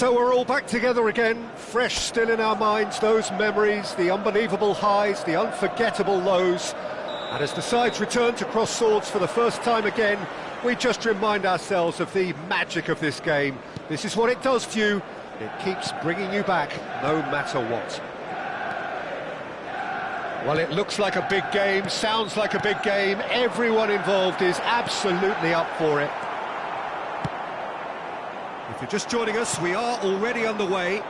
So we're all back together again, fresh still in our minds, those memories, the unbelievable highs, the unforgettable lows. And as the sides return to cross swords for the first time again, we just remind ourselves of the magic of this game. This is what it does to you. It keeps bringing you back, no matter what. Well, it looks like a big game, sounds like a big game. Everyone involved is absolutely up for it. If you're just joining us, we are already underway.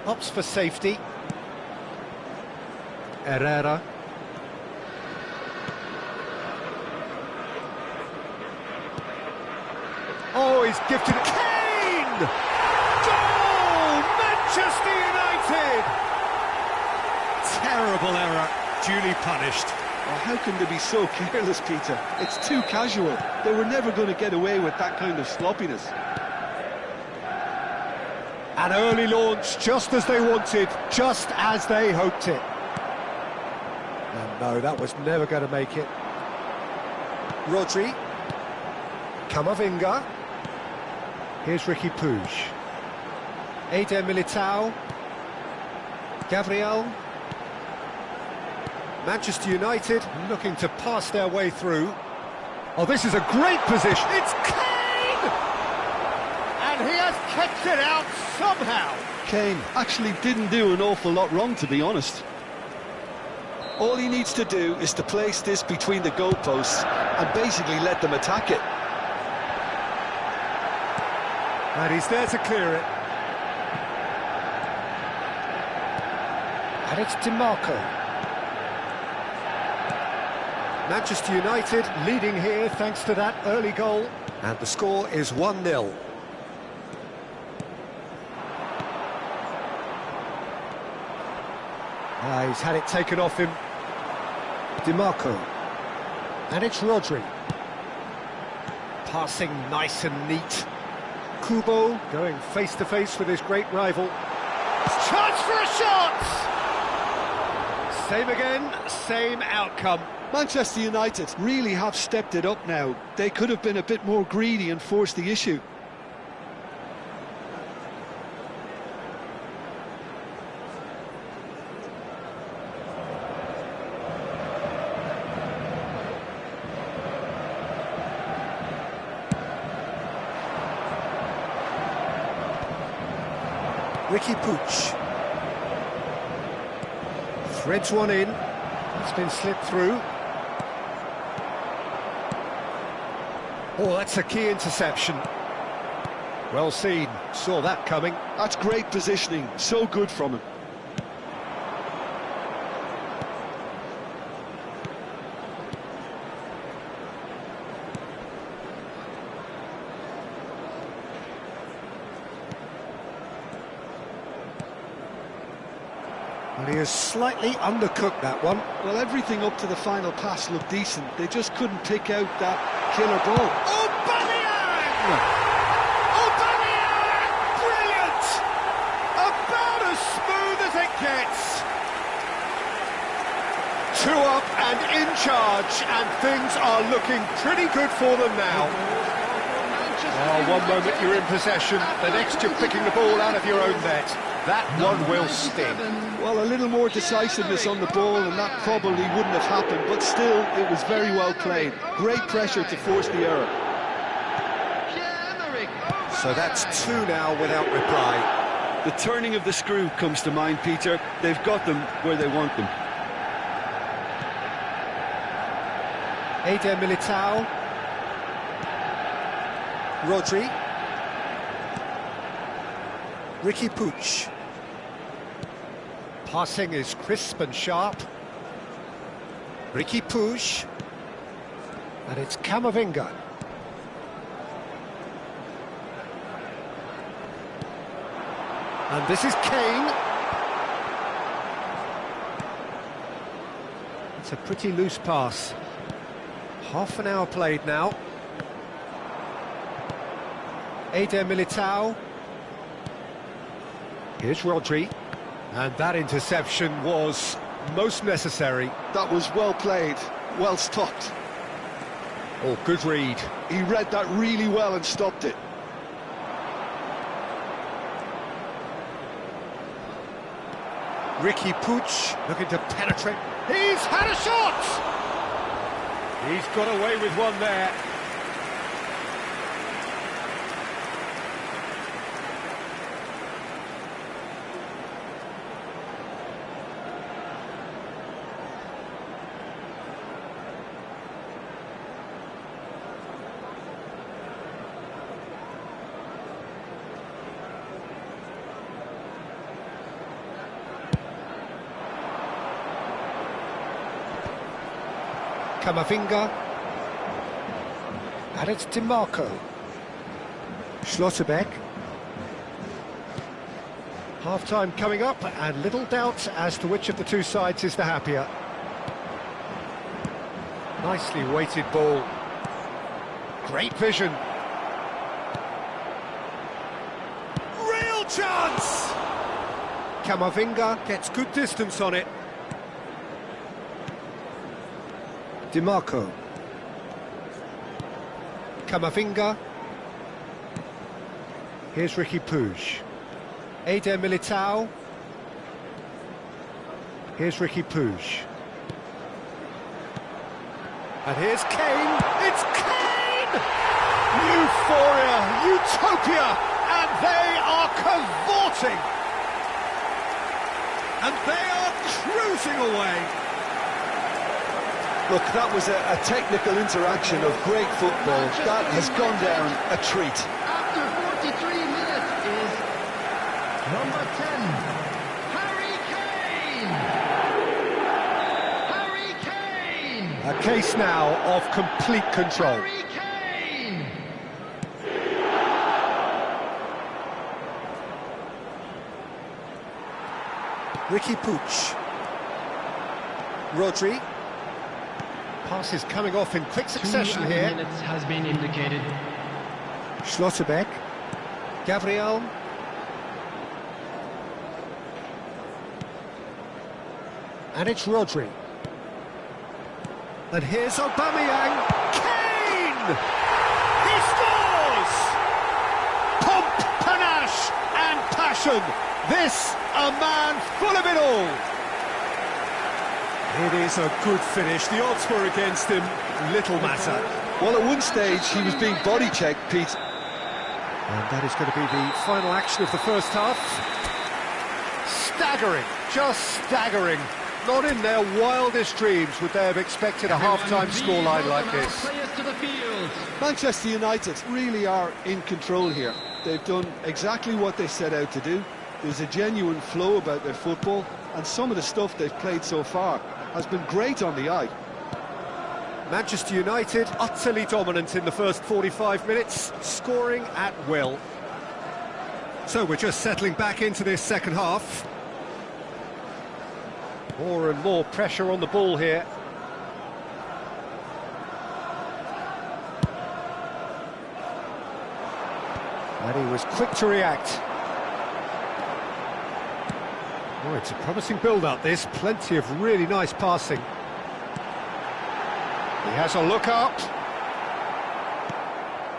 Opts for safety. Herrera. Oh, he's gifted it. Kane! Goal! Manchester United! Terrible error, duly punished. Well, how can they be so careless, Peter? It's too casual. They were never going to get away with that kind of sloppiness. An early launch, just as they wanted, just as they hoped it. And no, that was never going to make it. Rodri. Camavinga. Here's Ricky Puig. Eder Militao. Gabriel. Manchester United looking to pass their way through. Oh, this is a great position. It's Kane! And he has kept it out somehow. Kane actually didn't do an awful lot wrong, to be honest. All he needs to do is to place this between the goalposts and basically let them attack it. And he's there to clear it. And it's DiMarco. Manchester United leading here thanks to that early goal. And the score is 1-0. He's had it taken off him. DiMarco. And it's Rodri. Passing nice and neat. Kubo going face-to-face with his great rival. Chance for a shot! Same again, same outcome. Manchester United really have stepped it up now. They could have been a bit more greedy and forced the issue. Ricky Puig. Threads one in. It's been slipped through. Oh, that's a key interception. Well seen. Saw that coming. That's great positioning. So good from him. And he has slightly undercooked that one. Well, everything up to the final pass looked decent. They just couldn't pick out that killer ball. Aubameyang! Aubameyang! Brilliant! About as smooth as it gets. 2 up and in charge, and things are looking pretty good for them now. Oh, one moment you're in possession, the next you're picking the ball out of your own net. That one will sting. Well, a little more decisiveness on the ball and that probably wouldn't have happened, but still, it was very well played. Great pressure to force the error. So that's 2 now without reply. The turning of the screw comes to mind, Peter. They've got them where they want them. Eder Militao. Rodri. Ricky Puig. Passing is crisp and sharp. Ricky Puig. And it's Camavinga. And this is Kane. It's a pretty loose pass. Half an hour played now. Eder Militao. Here's Rodri. And that interception was most necessary. That was well played, well stopped. Oh, good read. He read that really well and stopped it. Ricky Puig looking to penetrate. He's had a shot! He's got away with one there. Camavinga, and it's DiMarco. Schlotterbeck. Half-time coming up, and little doubt as to which of the two sides is the happier. Nicely weighted ball. Great vision. Real chance! Camavinga gets good distance on it. DiMarco. Camavinga. Here's Ricky Puig. Eder Militao. Here's Ricky Puig. And here's Kane. It's Kane! Euphoria, utopia, and they are cavorting. And they are cruising away. Look, that was a technical interaction of great football. That has gone down a treat. After 43 minutes is number 10, Harry Kane! Harry Kane! A case now of complete control. Harry Kane! Ricky Puig. Rodri. Passes coming off in quick succession 2 here. minutes has been indicated. Schlotterbeck. Gabriel. And it's Rodri. And here's Aubameyang. Kane! He scores! Pomp, panache and passion. This, a man full of it all. It is a good finish. The odds were against him. Little matter. Well, at one stage, he was being body-checked, Pete. And that is going to be the final action of the first half. Staggering, just staggering. Not in their wildest dreams would they have expected a half-time scoreline like this. Players to the field. Manchester United really are in control here. They've done exactly what they set out to do. There's a genuine flow about their football, and some of the stuff they've played so far has been great on the eye. Manchester United utterly dominant in the first 45 minutes, scoring at will. So we're just settling back into this second half. More and more pressure on the ball here. And he was quick to react. Oh, it's a promising build-up, this. Plenty of really nice passing. He has a look up.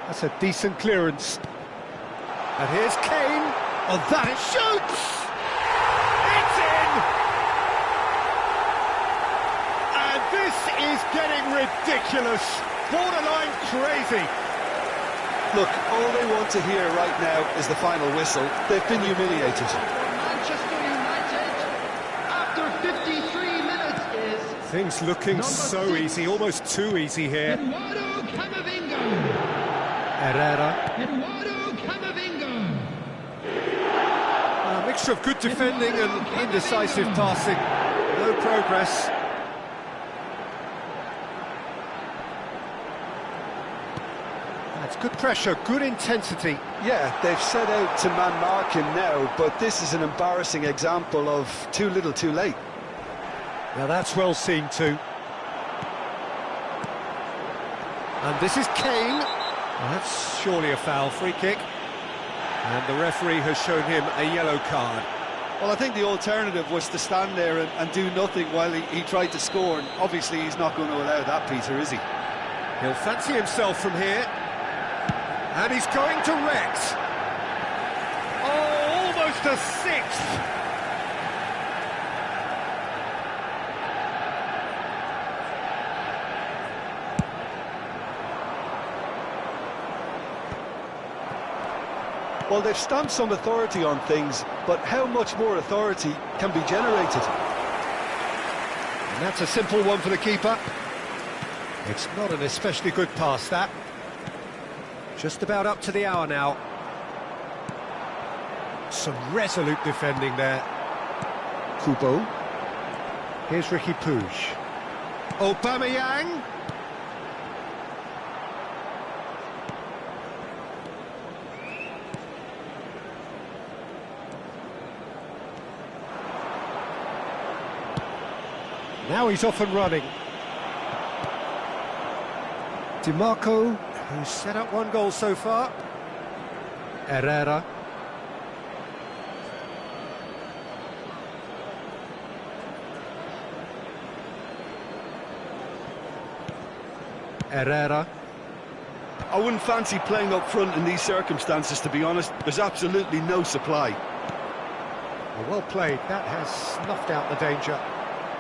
That's a decent clearance. And here's Kane. Oh, that it shoots! It's in! And this is getting ridiculous. Borderline crazy. Look, all they want to hear right now is the final whistle. They've been humiliated. Manchester United, after 53 minutes is Things looking so 6. easy, almost too easy here. Eduardo Camavinga. Herrera. Eduardo Camavinga. A mixture of good defending and indecisive passing. No progress. That's good pressure, good intensity. Yeah, they've set out to man-mark him now, but this is an embarrassing example of too little too late. Now that's well seen too. And this is Kane. Well, that's surely a foul, free kick. And the referee has shown him a yellow card. Well, I think the alternative was to stand there and do nothing while he tried to score, and obviously he's not going to allow that, Peter, is he? He'll fancy himself from here. And he's going direct. Oh, almost a sixth. Well, they've stamped some authority on things, but how much more authority can be generated? And that's a simple one for the keeper. It's not an especially good pass, that. Just about up to the hour now. Some resolute defending there. Kubo. Here's Ricky Puig. Aubameyang. Now he's off and running. DiMarco, who's set up one goal so far. Herrera. Herrera. I wouldn't fancy playing up front in these circumstances, to be honest. There's absolutely no supply. Well played, that has snuffed out the danger.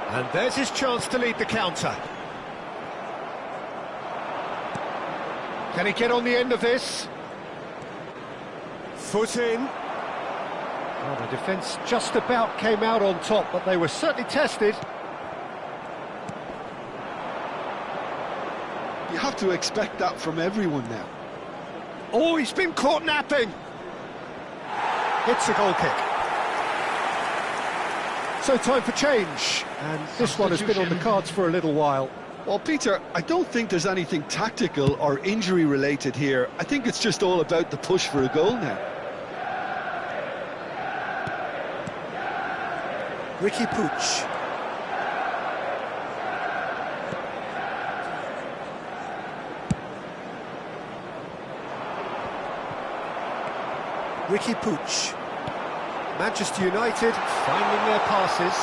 And there's his chance to lead the counter. Can he get on the end of this? Foot in. Well, the defence just about came out on top, but they were certainly tested. You have to expect that from everyone now. Oh, he's been caught napping. It's a goal kick. So time for change, and this one has been on the cards for a little while. Well, Peter, I don't think there's anything tactical or injury-related here. I think it's just all about the push for a goal now. Ricky Puig. Ricky Puig. Manchester United finding their passes.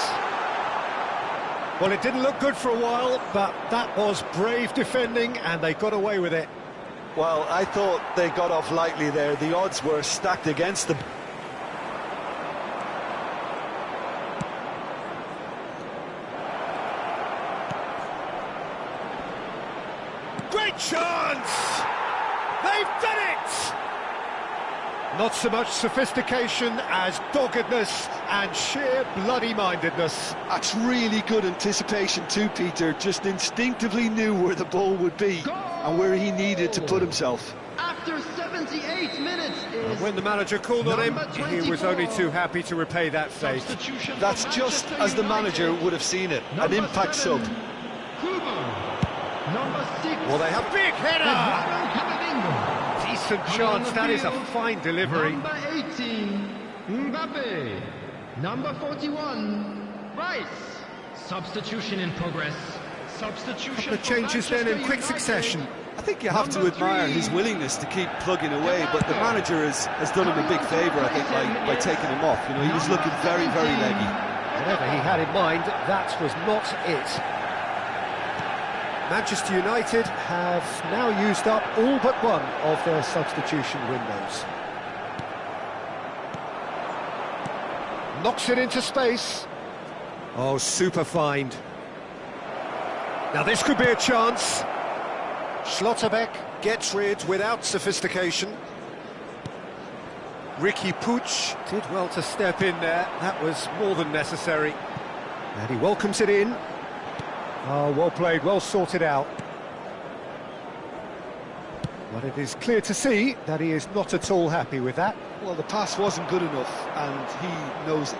Well, it didn't look good for a while, but that was brave defending, and they got away with it. Well, I thought they got off lightly there. The odds were stacked against them. Great chance! They've done it! Not so much sophistication as doggedness and sheer bloody-mindedness. That's really good anticipation too, Peter. Just instinctively knew where the ball would be and where he needed to put himself. After 78 minutes is... When the manager called on him, he was only too happy to repay that fate. That's just as the manager would have seen it, an impact sub. Number 6. Well, they have big header! Decent chance, that is a fine delivery. Number 18, Mbappe. Number 41, Rice. Substitution in progress. Substitution. The changes then in quick succession. I think you have to admire his willingness to keep plugging away, but the manager has done him a big favour, I think, by taking him off. You know, he was looking very, very leggy. Whatever he had in mind, that was not it. Manchester United have now used up all but one of their substitution windows. Knocks it into space. Oh, super find. Now this could be a chance. Schlotterbeck gets rid without sophistication. Ricky Puig did well to step in there. That was more than necessary. And he welcomes it in. Oh, well played, well sorted out. But it is clear to see that he is not at all happy with that. Well, the pass wasn't good enough, and he knows it.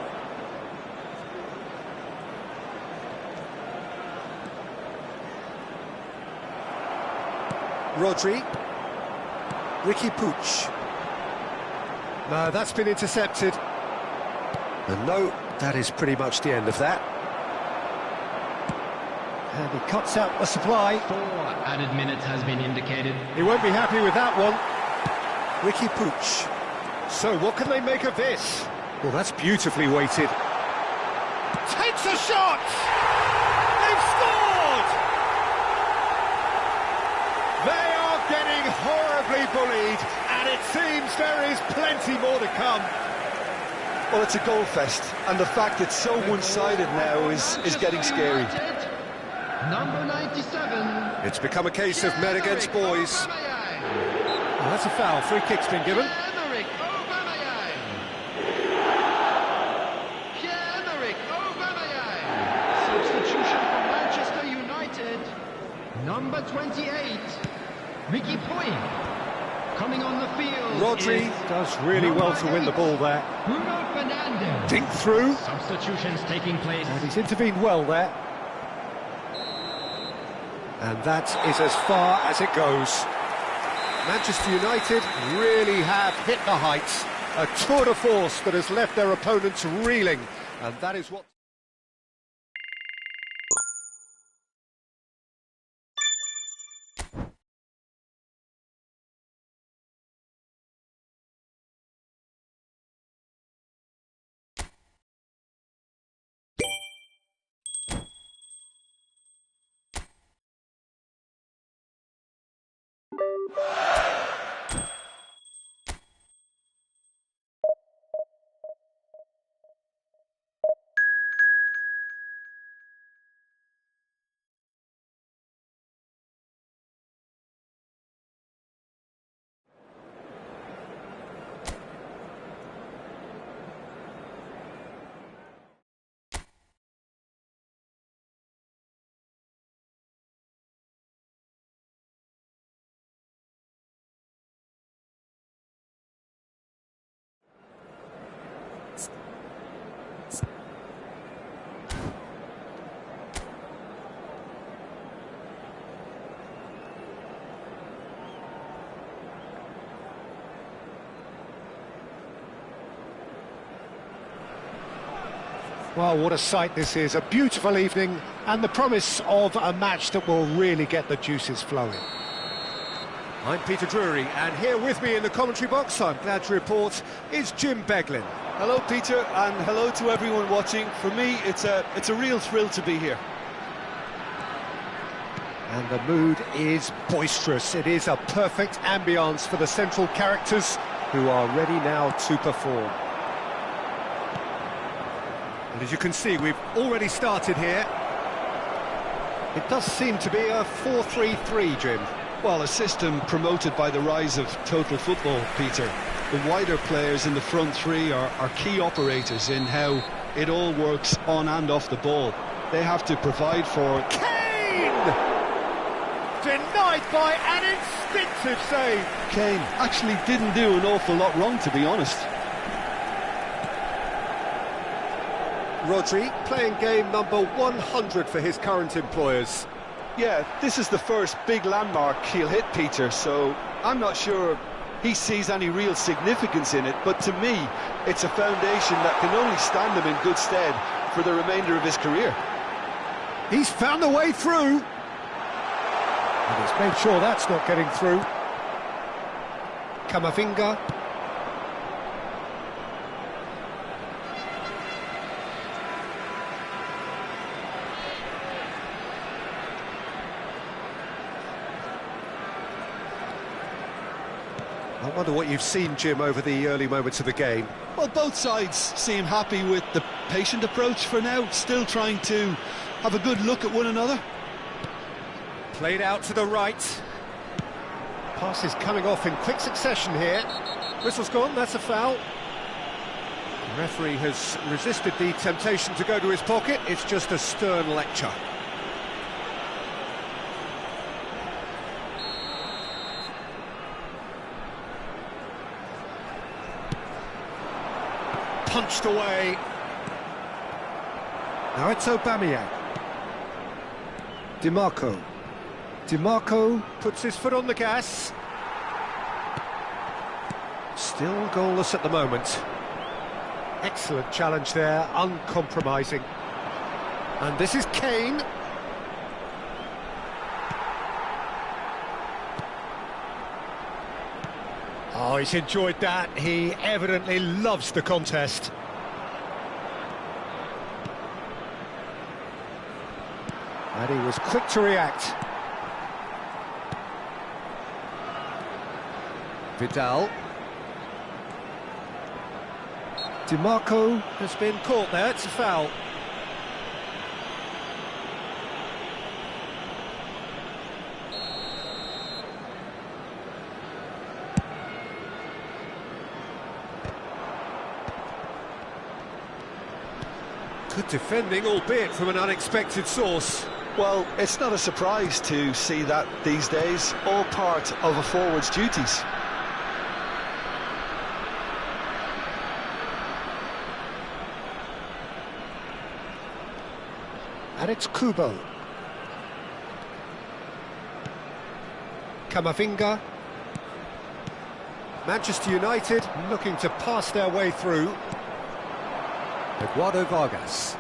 Rodri. Ricky Puig. No, that's been intercepted. And no, that is pretty much the end of that. And he cuts out the supply. 4 added minutes has been indicated. He won't be happy with that one. Ricky Puig. So what can they make of this? Well, that's beautifully weighted. Takes a shot! They've scored! horribly bullied, and it seems there is plenty more to come. Well, it's a goal fest, and the fact it's so one-sided now is getting scary. Number 97. It's become a case of men against boys. Well, that's a foul. Free kick's been given. Substitution for Manchester United. Number 28, Ricky Point. Coming on the field. Rodri does really well to win the ball there. Bruno Fernandes. Dink through. Substitutions taking place. And he's intervened well there. And that is as far as it goes. Manchester United really have hit the heights. A tour de force that has left their opponents reeling. And that is what... Well, what a sight this is. A beautiful evening and the promise of a match that will really get the juices flowing. I'm Peter Drury, and here with me in the commentary box, I'm glad to report, is Jim Beglin. Hello, Peter, and hello to everyone watching. For me, it's a real thrill to be here. And the mood is boisterous. It is a perfect ambience for the central characters who are ready now to perform. And as you can see, we've already started here. It does seem to be a 4-3-3, Jim. Well, a system promoted by the rise of total football, Peter. The wider players in the front three are key operators in how it all works on and off the ball. They have to provide for... Kane! Denied by an instinctive save. Kane actually didn't do an awful lot wrong, to be honest. Rodri playing game number 100 for his current employers. Yeah, this is the first big landmark he'll hit, Peter, so I'm not sure he sees any real significance in it, but to me, it's a foundation that can only stand him in good stead for the remainder of his career. He's found a way through. And he's made sure that's not getting through. Camavinga. I wonder what you've seen, Jim, over the early moments of the game. Well, both sides seem happy with the patient approach for now, still trying to have a good look at one another. Played out to the right. Pass is coming off in quick succession here. Whistle's gone, that's a foul. The referee has resisted the temptation to go to his pocket. It's just a stern lecture. Punched away. Now it's Aubameyang. Dimarco puts his foot on the gas. Still goalless at the moment. Excellent challenge there, uncompromising. And this is Kane. Oh, he's enjoyed that. He evidently loves the contest. And he was quick to react. Vidal. DiMarco has been caught there, it's a foul. Good defending, albeit from an unexpected source. Well, it's not a surprise to see that these days, all part of a forward's duties. And it's Kubo. Camavinga. Manchester United looking to pass their way through. Eduardo Vargas.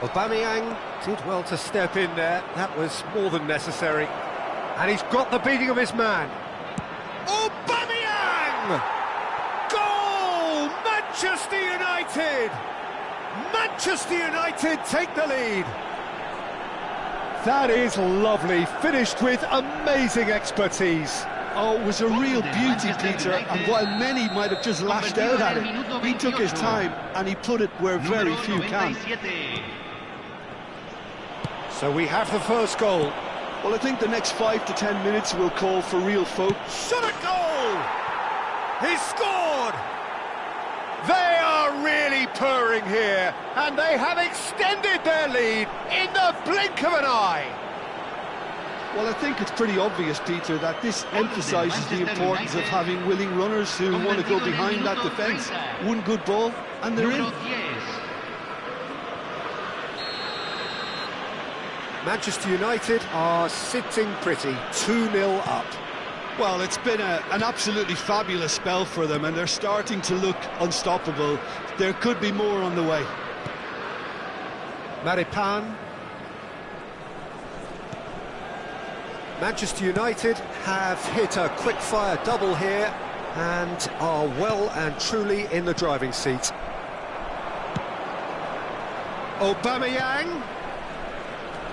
Aubameyang did well to step in there. That was more than necessary. And he's got the beating of his man. Aubameyang! Goal! Manchester United! Manchester United take the lead. That is lovely, finished with amazing expertise. Oh, it was a real beauty, Peter, and while many might have just lashed out at it, he took his time and he put it where very few can. So we have the first goal. Well, I think the next 5 to 10 minutes will call for real focus. Shot a goal! He scored! They are really purring here, and they have extended their lead in the blink of an eye. Well, I think it's pretty obvious, Peter, that this emphasises the importance of having willing runners who want to go behind that defence. One good ball, and they're in. Manchester United are sitting pretty, 2-0 up. Well, it's been an absolutely fabulous spell for them, and they're starting to look unstoppable. There could be more on the way. Maripan. Manchester United have hit a quick-fire double here and are well and truly in the driving seat. Aubameyang.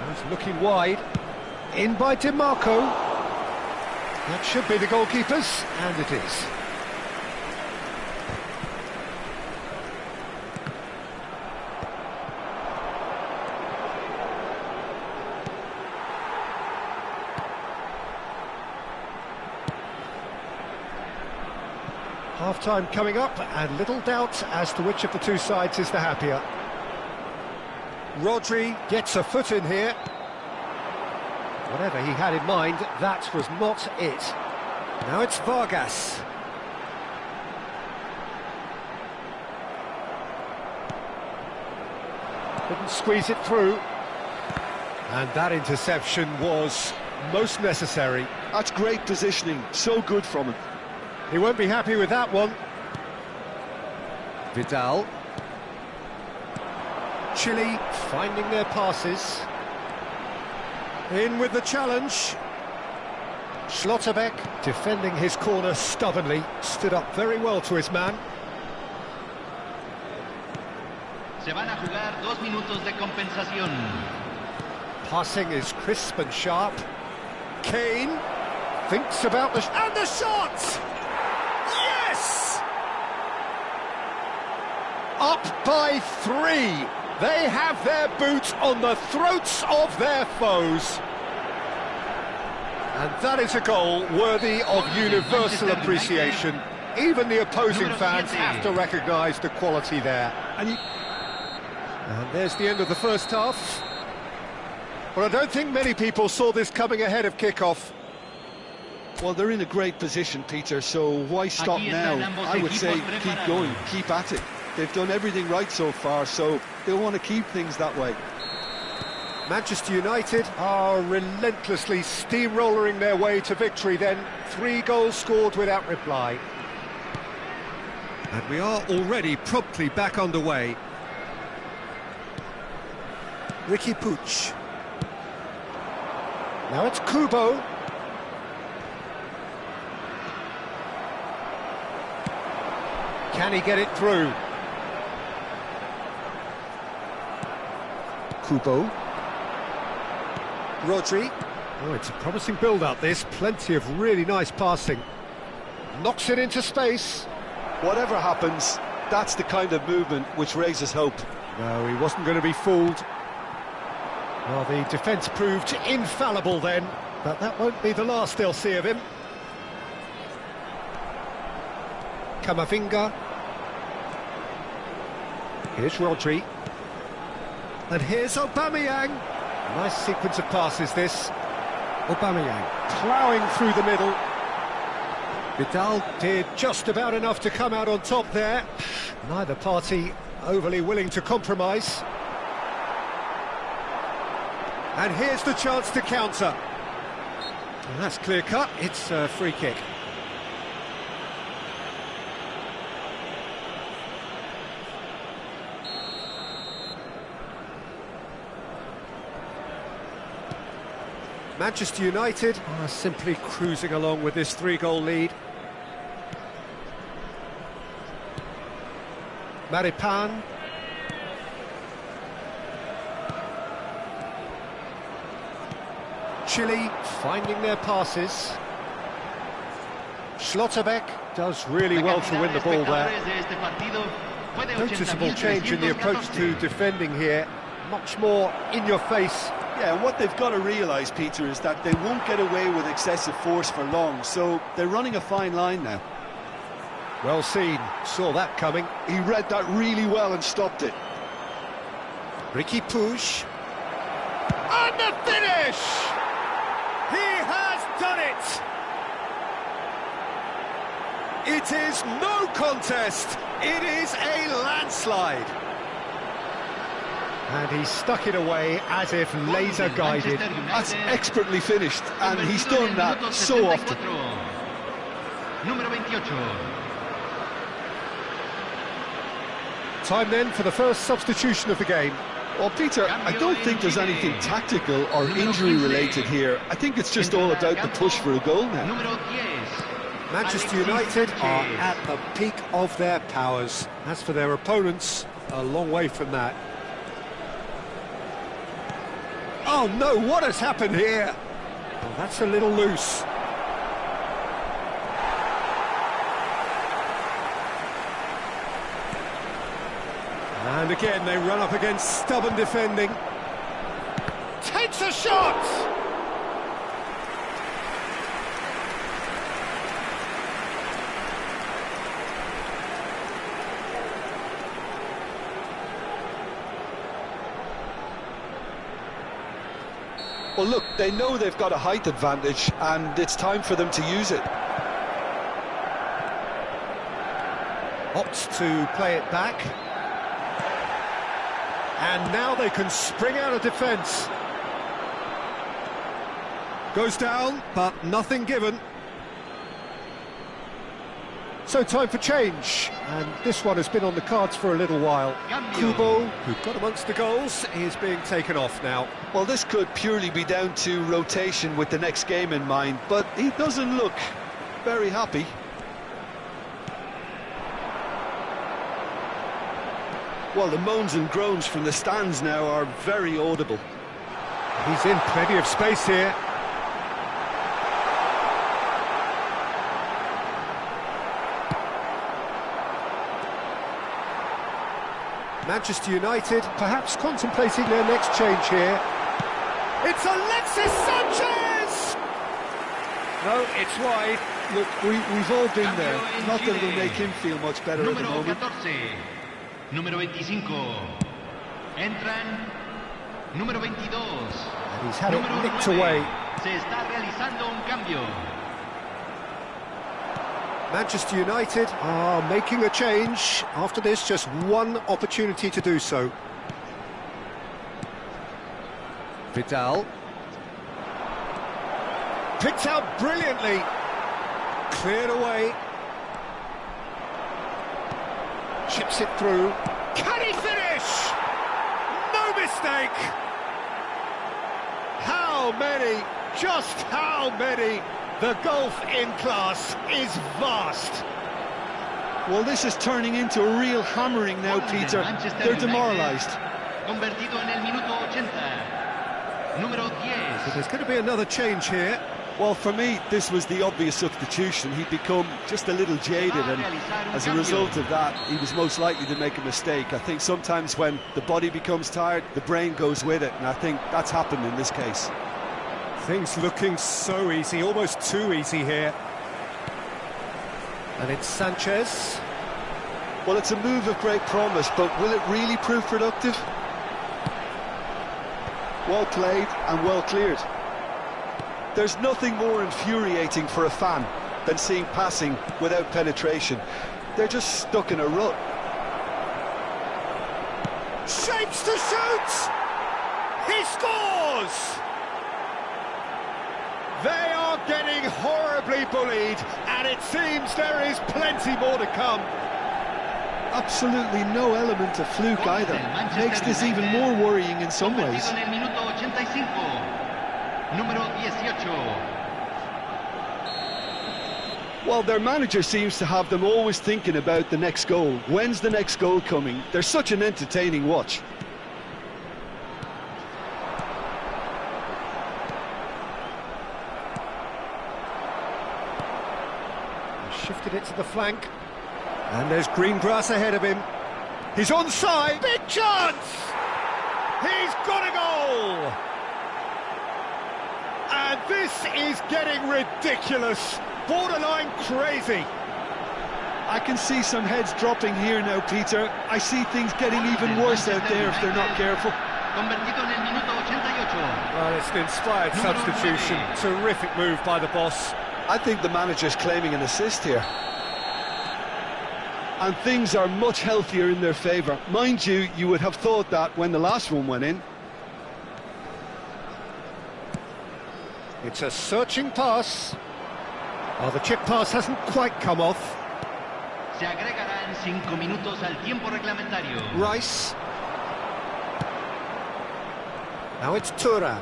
He's looking wide. In by DiMarco. That should be the goalkeepers, and it is. Half-time coming up, and little doubt as to which of the two sides is the happier. Rodri gets a foot in here. Whatever he had in mind, that was not it. Now it's Vargas. Couldn't squeeze it through. And that interception was most necessary. That's great positioning, so good from him. He won't be happy with that one. Vidal. Chile finding their passes. In with the challenge. Schlotterbeck defending his corner stubbornly, stood up very well to his man. Se van a jugar 2 minutos de compensación. Passing is crisp and sharp. Kane thinks about and the shot! Yes! Up by 3. They have their boot on the throats of their foes. And that is a goal worthy of universal appreciation. Even the opposing fans have to recognise the quality there. And there's the end of the first half. But I don't think many people saw this coming ahead of kick-off. Well, they're in a great position, Peter, so why stop now? I would say keep going, keep at it. They've done everything right so far, so they'll want to keep things that way. Manchester United are relentlessly steamrolling their way to victory then. 3 goals scored without reply. And we are already promptly back underway. Ricky Puig. Now it's Kubo. Can he get it through? Kubo. Rodri. Oh, it's a promising build-up, this. Plenty of really nice passing. Knocks it into space. Whatever happens, that's the kind of movement which raises hope. No, he wasn't going to be fooled. Well, the defence proved infallible then, but that won't be the last they'll see of him. Camavinga. Here's Rodri. And here's Aubameyang. Nice sequence of passes, this. Aubameyang ploughing through the middle. Vidal did just about enough to come out on top there. Neither party overly willing to compromise. And here's the chance to counter. And that's clear-cut, it's a free kick. Manchester United are simply cruising along with this 3-goal lead. Maripan. Chile finding their passes. Schlotterbeck does really well to win the ball there. Noticeable change in the approach to defending here. Much more in your face. Yeah, and what they've got to realise, Peter, is that they won't get away with excessive force for long, so they're running a fine line now. Well seen, saw that coming. He read that really well and stopped it. Ricky Puig. And the finish! He has done it! It is no contest, it is a landslide. And he stuck it away as if laser-guided. That's expertly finished, and he's done that so often. Time then for the first substitution of the game. Well, Peter, I don't think there's anything tactical or injury-related here. I think it's just all about the push for a goal now. Manchester United are at the peak of their powers. As for their opponents, a long way from that. Oh no, what has happened here? Well, that's a little loose. And again, they run up against stubborn defending. Takes a shot! Well, look, they know they've got a height advantage, and it's time for them to use it. Opts to play it back. And now they can spring out of defence. Goes down, but nothing given. So time for change, and this one has been on the cards for a little while. Kubo, who got amongst the goals, is being taken off now. Well, this could purely be down to rotation with the next game in mind, but he doesn't look very happy. Well, the moans and groans from the stands now are very audible. He's in plenty of space here. Manchester United perhaps contemplating their next change here. It's Alexis Sanchez! No, it's wide. Look, we've all been there. Not that it'll make him feel much better at the moment. Número 25. Entran. Número 22. And he's had it nicked away. Se está realizando un cambio. Manchester United are making a change. After this, just one opportunity to do so. Vidal. Picked out brilliantly. Cleared away. Chips it through. Can he finish? No mistake! How many? Just how many? The gulf in class is vast. Well, this is turning into a real hammering now, Peter. They're demoralised. Convertido en el minuto 80. Número 10. So there's going to be another change here. Well, for me, this was the obvious substitution. He'd become just a little jaded, and as a result of that, he was most likely to make a mistake. I think sometimes when the body becomes tired, the brain goes with it, and I think that's happened in this case. Things looking so easy, almost too easy here. And it's Sanchez. Well, it's a move of great promise, but will it really prove productive? Well played and well cleared. There's nothing more infuriating for a fan than seeing passing without penetration. They're just stuck in a rut. Shapes to shoot! He scores! They are getting horribly bullied, and it seems there is plenty more to come. Absolutely no element of fluke either. Makes this even more worrying in some ways. En el minuto 85. Número 18. Well, their manager seems to have them always thinking about the next goal. When's the next goal coming? They're such an entertaining watch. Shifted it to the flank. And there's green grass ahead of him. He's onside. Big chance! He's got a goal! And this is getting ridiculous. Borderline crazy. I can see some heads dropping here now, Peter. I see things getting even worse out there if they're not careful. Convertido en el minuto 88. Well, it's an inspired substitution. Terrific move by the boss. I think the manager's claiming an assist here. And things are much healthier in their favour. Mind you, you would have thought that when the last one went in. It's a searching pass. Oh, the chip pass hasn't quite come off. Se agregarán 5 minutos al tiempo reglamentario. Rice. Now it's Thuram.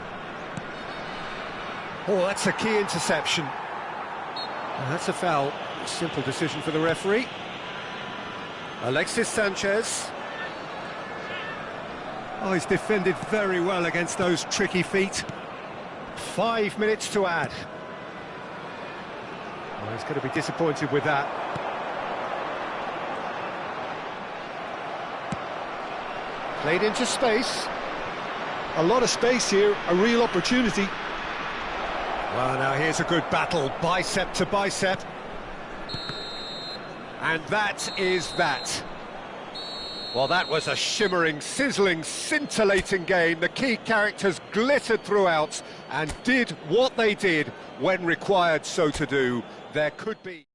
Oh, that's a key interception. Oh, that's a foul. Simple decision for the referee. Alexis Sanchez. Oh, he's defended very well against those tricky feet. 5 minutes to add. Oh, he's going to be disappointed with that. Played into space. A lot of space here, a real opportunity. Well, now here's a good battle, bicep to bicep. And that is that. Well, that was a shimmering, sizzling, scintillating game. The key characters glittered throughout and did what they did when required so to do. There could be...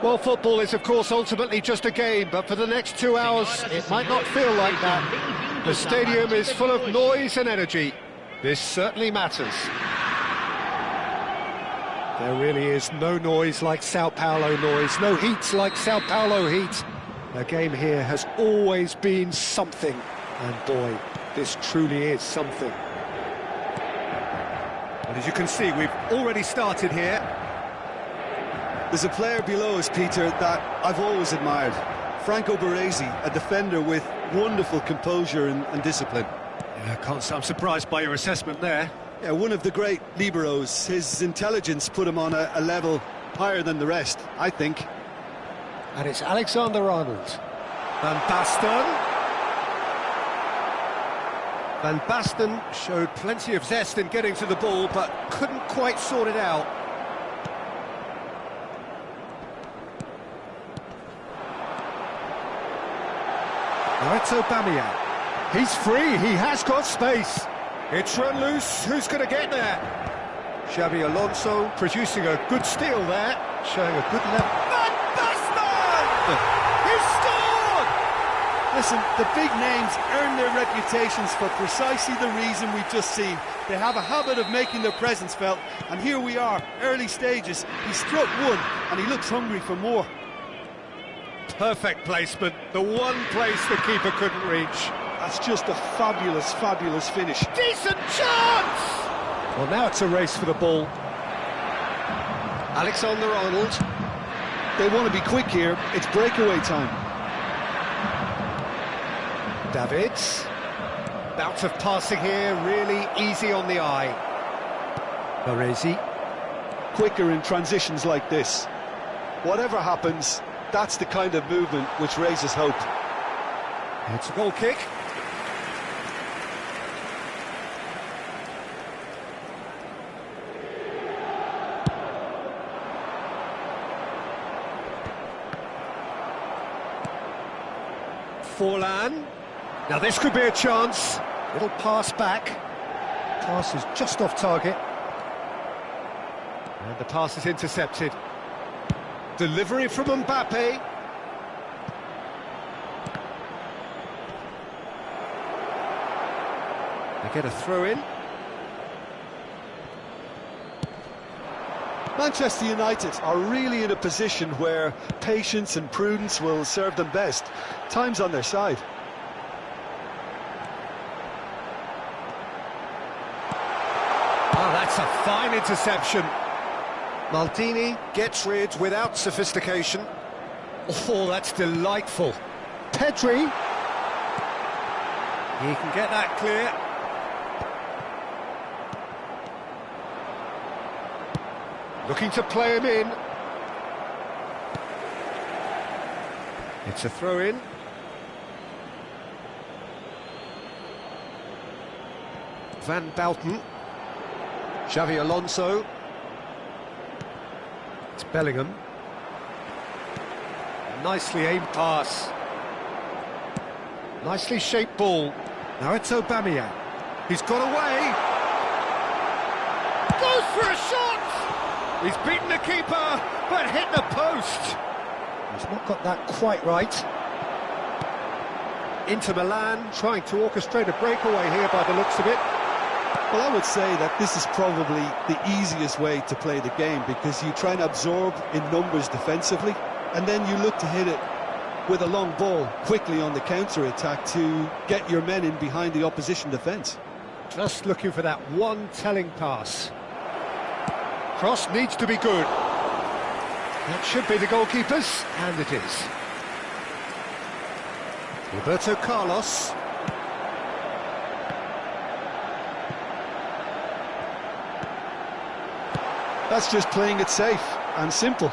Well, football is, of course, ultimately just a game, but for the next 2 hours, it might not feel like that. The stadium is full of noise and energy. This certainly matters. There really is no noise like Sao Paulo noise, no heat like Sao Paulo heat. The game here has always been something, and boy, this truly is something. Well, as you can see, we've already started here. There's a player below us, Peter, that I've always admired. Franco Baresi, a defender with wonderful composure and discipline. Yeah, I'm surprised by your assessment there. Yeah, one of the great liberos. His intelligence put him on a level higher than the rest, I think. And it's Alexander-Arnold. Van Basten. Van Basten showed plenty of zest in getting to the ball, but couldn't quite sort it out. Now it's Aubameyang. He's free, he has got space. It's run loose, who's going to get there? Xabi Alonso producing a good steal there, showing a good level. Van Basten! He scored! Listen, the big names earn their reputations for precisely the reason we've just seen. They have a habit of making their presence felt, and here we are, early stages. He struck one, and he looks hungry for more. Perfect placement, the one place the keeper couldn't reach. That's just a fabulous, fabulous finish. Decent chance! Well, now it's a race for the ball. Alexander-Arnold. They want to be quick here. It's breakaway time. Davids. Bout of passing here, really easy on the eye. Baresi. Quicker in transitions like this. Whatever happens, that's the kind of movement which raises hope. It's a goal kick. Forlan. Now this could be a chance. Little pass back. Pass is just off target. And the pass is intercepted. Delivery from Mbappe. They get a throw in. Manchester United are really in a position where patience and prudence will serve them best. Time's on their side. Oh, that's a fine interception. Maldini gets rid without sophistication. Oh, that's delightful. Pedri. He can get that clear. Looking to play him in. It's a throw-in. Van Basten. Xavi Alonso. It's Bellingham. Nicely aimed pass. Nicely shaped ball. Now it's Aubameyang. He's got away. Goes for a shot! He's beaten the keeper, but hit the post. He's not got that quite right. Inter Milan trying to orchestrate a breakaway here by the looks of it. Well, I would say that this is probably the easiest way to play the game, because you try and absorb in numbers defensively, and then you look to hit it with a long ball quickly on the counter-attack to get your men in behind the opposition defence. Just looking for that one telling pass. Cross needs to be good. That should be the goalkeeper's, and it is. Roberto Carlos. That's just playing it safe and simple.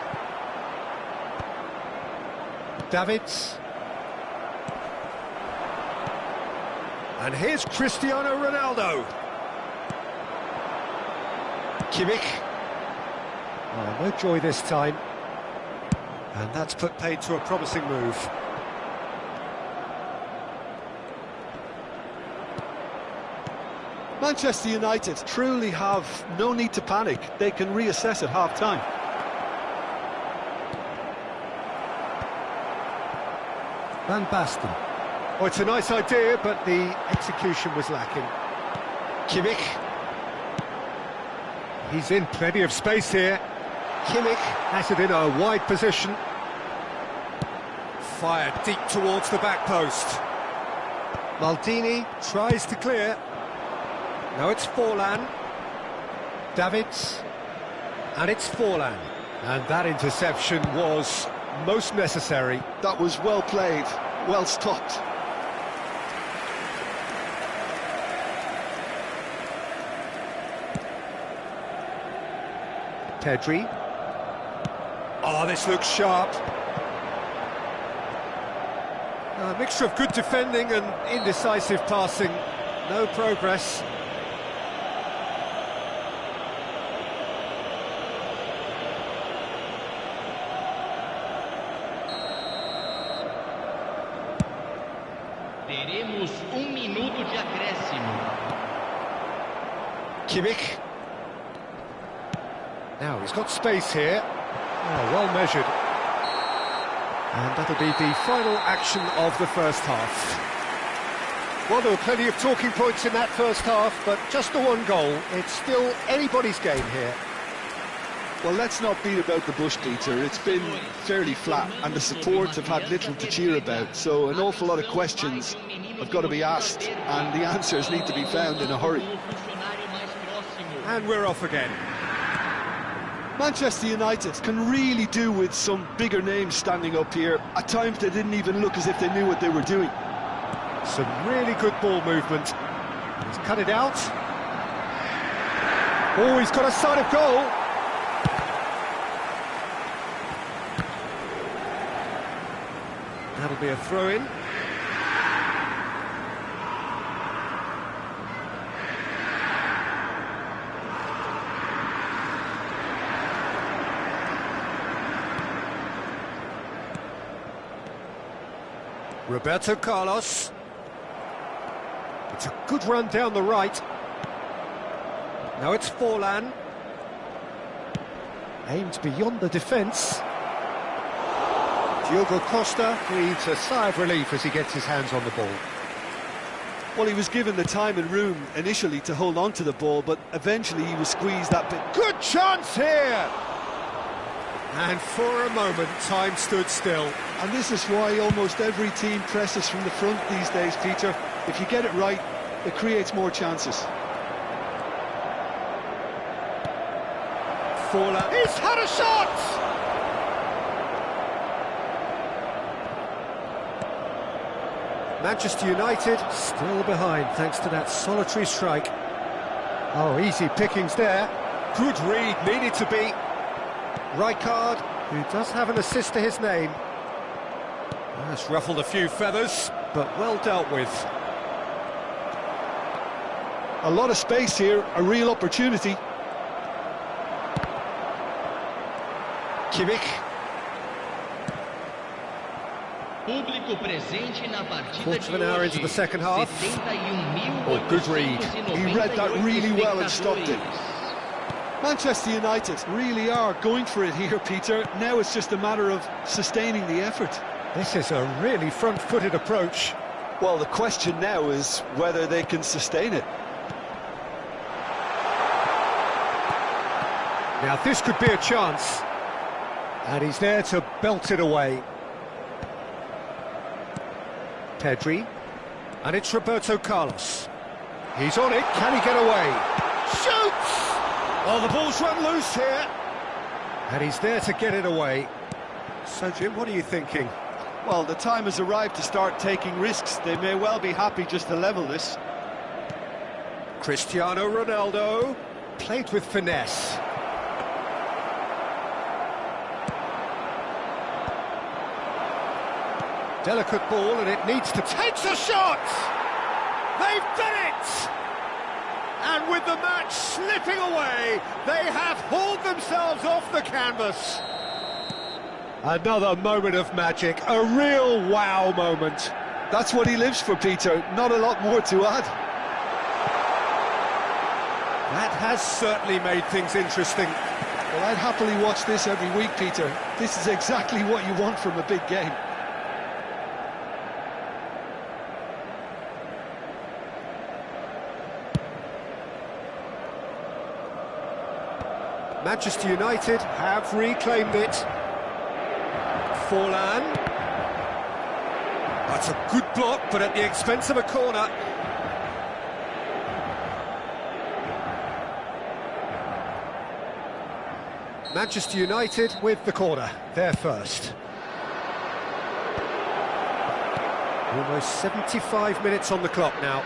Davids. And here's Cristiano Ronaldo. Kimmich. Oh, no joy this time. And that's put paid to a promising move. Manchester United truly have no need to panic. They can reassess at half-time. Van Basten. Oh, it's a nice idea, but the execution was lacking. Kimmich. He's in plenty of space here. Kimmich has it in a wide position. Fired deep towards the back post. Maldini tries to clear. Now it's Forlan. Davids. And it's Forlan. And that interception was most necessary. That was well played, well stopped. Pedri. Oh, this looks sharp. A mixture of good defending and indecisive passing. No progress. Teremos minuto de acréscimo. Kimmich. Now he's got space here. Oh, well measured. And that'll be the final action of the first half. Well, there were plenty of talking points in that first half, but just the one goal. It's still anybody's game here. Well, let's not beat about the bush, Peter. It's been fairly flat, and the supports have had little to cheer about. So an awful lot of questions have got to be asked, and the answers need to be found in a hurry. And we're off again. Manchester United can really do with some bigger names standing up here. At times they didn't even look as if they knew what they were doing. Some really good ball movement. He's cut it out. Oh, he's got a sight of goal. That'll be a throw-in. Roberto Carlos. It's a good run down the right. Now it's Forlan. Aimed beyond the defence. Diogo Costa breathes a sigh of relief as he gets his hands on the ball. Well, he was given the time and room initially to hold on to the ball, but eventually he was squeezed that bit. Good chance here! And for a moment, time stood still. And this is why almost every team presses from the front these days, Peter. If you get it right, it creates more chances. Forlan. He's had a shot! Manchester United still behind thanks to that solitary strike. Oh, easy pickings there. Good read, needed to be. Rijkaard, who does have an assist to his name. That's ruffled a few feathers, but well dealt with. A lot of space here, a real opportunity. Kimmich. Quarter of an hour into the second half. Oh, good read. He read that really well and stopped it. Manchester United really are going for it here, Peter. Now it's just a matter of sustaining the effort. This is a really front-footed approach. Well, the question now is whether they can sustain it. Now this could be a chance. And he's there to belt it away. Pedri. And it's Roberto Carlos. He's on it. Can he get away? Shoots! Oh, the ball's run loose here. And he's there to get it away. So, Jim, what are you thinking? Well, the time has arrived to start taking risks. They may well be happy just to level this. Cristiano Ronaldo. Played with finesse. Delicate ball, and it needs to... Takes a shot! They've done it! And with the match slipping away, they have hauled themselves off the canvas. Another moment of magic, a real wow moment. That's what he lives for, Peter. Not a lot more to add. That has certainly made things interesting. Well, I'd happily watch this every week, Peter. This is exactly what you want from a big game. Manchester United have reclaimed it. Forlan. That's a good block, but at the expense of a corner. Manchester United with the corner, their first. Almost 75 minutes on the clock now.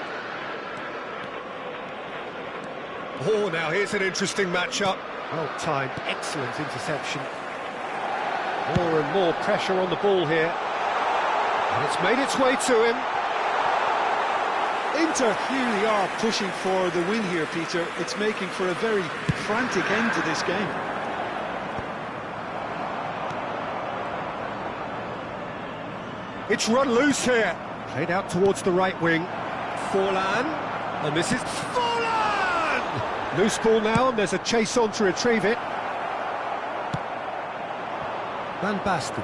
Oh, now here's an interesting matchup. Well timed, excellent interception. More and more pressure on the ball here. And it's made its way to him. Inter clearly are pushing for the win here, Peter. It's making for a very frantic end to this game. It's run loose here. Played out towards the right wing. Forlan. And this is Forlan! Loose ball now, and there's a chase on to retrieve it. Van Basten.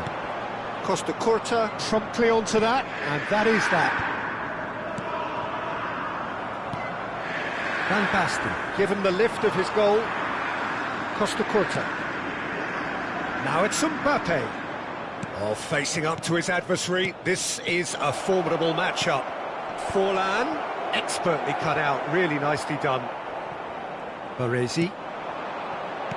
Costa Curta promptly onto that, and that is that. Van Basten, given the lift of his goal. Costa Curta. Now it's Mbappe. Oh, facing up to his adversary, this is a formidable matchup. Forlan, expertly cut out, really nicely done. Baresi.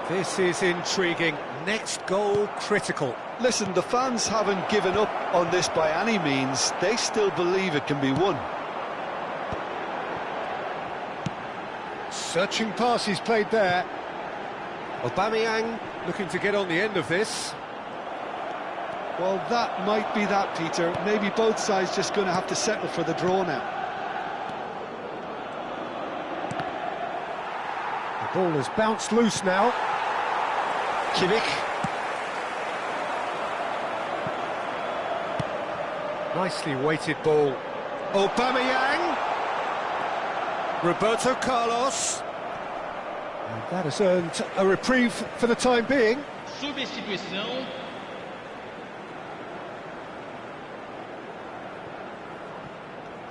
This is intriguing. Next goal, critical. Listen, the fans haven't given up on this by any means. They still believe it can be won. Searching pass he's played there. Aubameyang looking to get on the end of this. Well, that might be that, Peter. Maybe both sides just going to have to settle for the draw now. The ball has bounced loose now. Kimmich. Nicely weighted ball. Aubameyang. Roberto Carlos. And that has earned a reprieve for the time being. Substituição.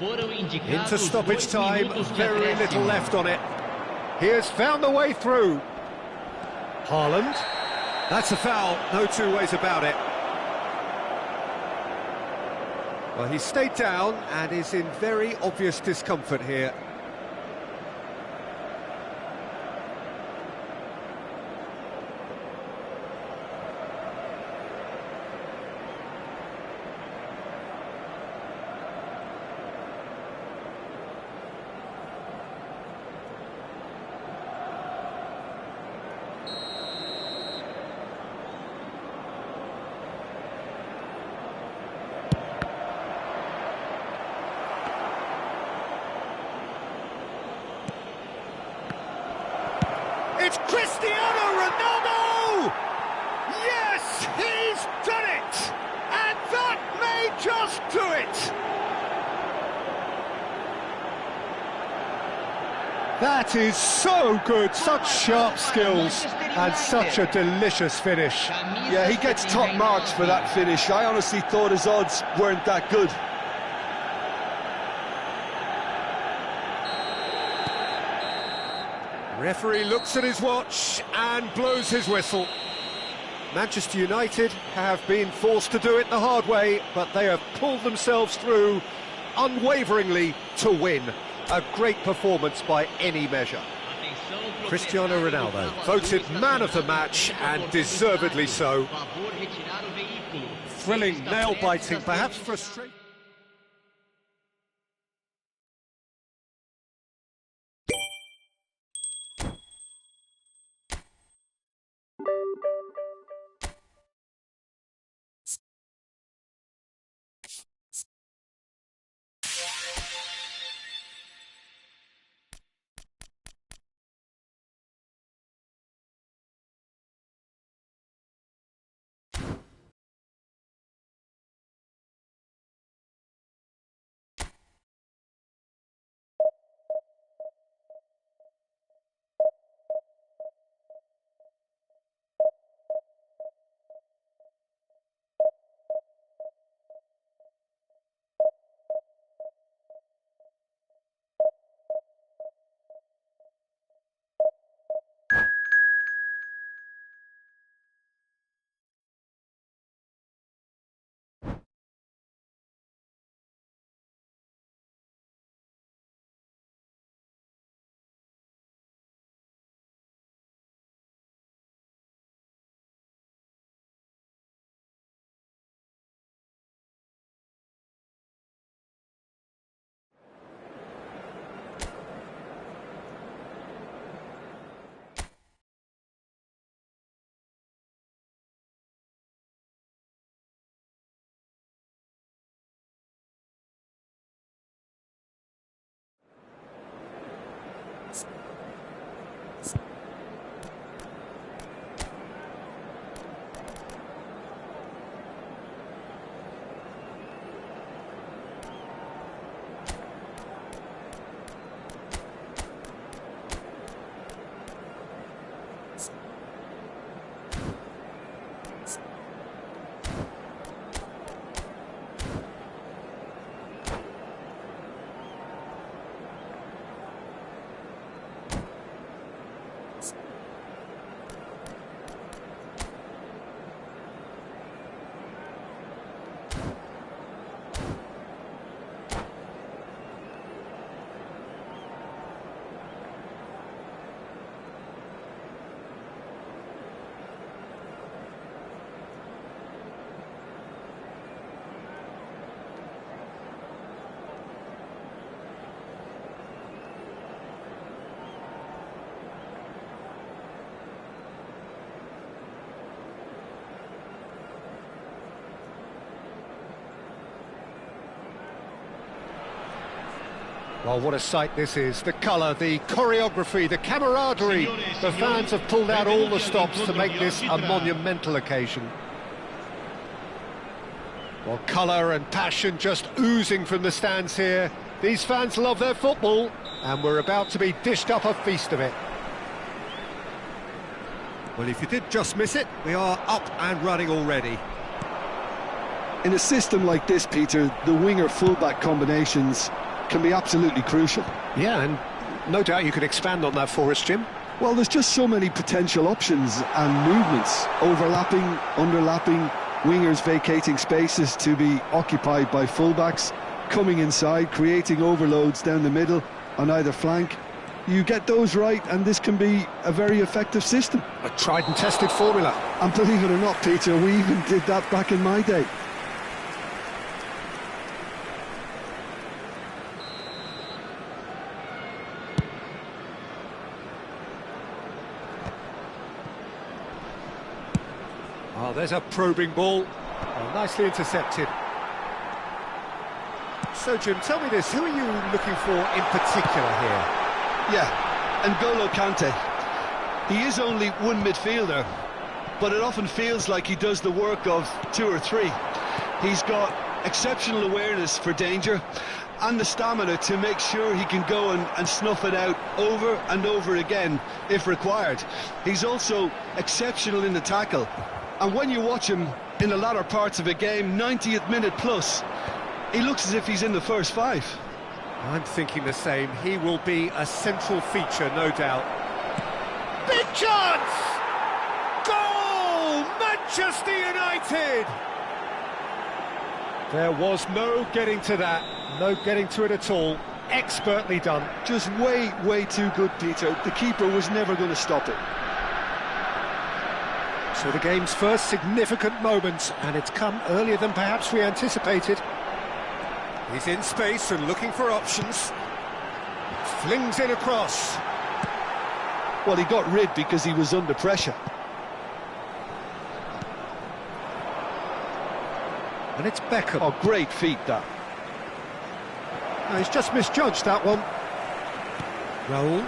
Into stoppage time, very little left on it. He has found the way through. Haaland. That's a foul, no two ways about it. Well, he stayed down and is in very obvious discomfort here. It's Cristiano Ronaldo! Yes, he's done it! And that may just do it! That is so good, such sharp skills, and such a delicious finish. Yeah, he gets top marks for that finish. I honestly thought his odds weren't that good. Referee looks at his watch and blows his whistle. Manchester United have been forced to do it the hard way, but they have pulled themselves through unwaveringly to win. A great performance by any measure. Cristiano Ronaldo voted man of the match, and deservedly so. Thrilling, nail-biting, perhaps frustrating. Well, what a sight this is. The colour, the choreography, the camaraderie. The fans have pulled out all the stops to make this a monumental occasion. Well, colour and passion just oozing from the stands here. These fans love their football, and we're about to be dished up a feast of it. Well, if you did just miss it, we are up and running already. In a system like this, Peter, the winger-fullback combinations can be absolutely crucial. Yeah, and no doubt you could expand on that for us, Jim. Well, there's just so many potential options and movements, overlapping, underlapping, wingers vacating spaces to be occupied by fullbacks, coming inside, creating overloads down the middle on either flank. You get those right, and this can be a very effective system. A tried and tested formula. And believe it or not, Peter, we even did that back in my day. Oh, there's a probing ball. Oh, nicely intercepted. So, Jim, tell me this. Who are you looking for in particular here? Yeah, N'Golo Kante. He is only one midfielder, but it often feels like he does the work of two or three. He's got exceptional awareness for danger and the stamina to make sure he can go and snuff it out over and over again if required. He's also exceptional in the tackle. And when you watch him in the latter parts of a game, 90th minute plus, he looks as if he's in the first five. I'm thinking the same. He will be a central feature, no doubt. Big chance! Goal! Manchester United! There was no getting to that. No getting to it at all. Expertly done. Just way too good, Peter. The keeper was never going to stop it. So the game's first significant moment, and it's come earlier than perhaps we anticipated. He's in space and looking for options. Flings in across. Well, he got rid because he was under pressure. And it's Beckham. Oh, great feat, that. No, he's just misjudged that one. Raul.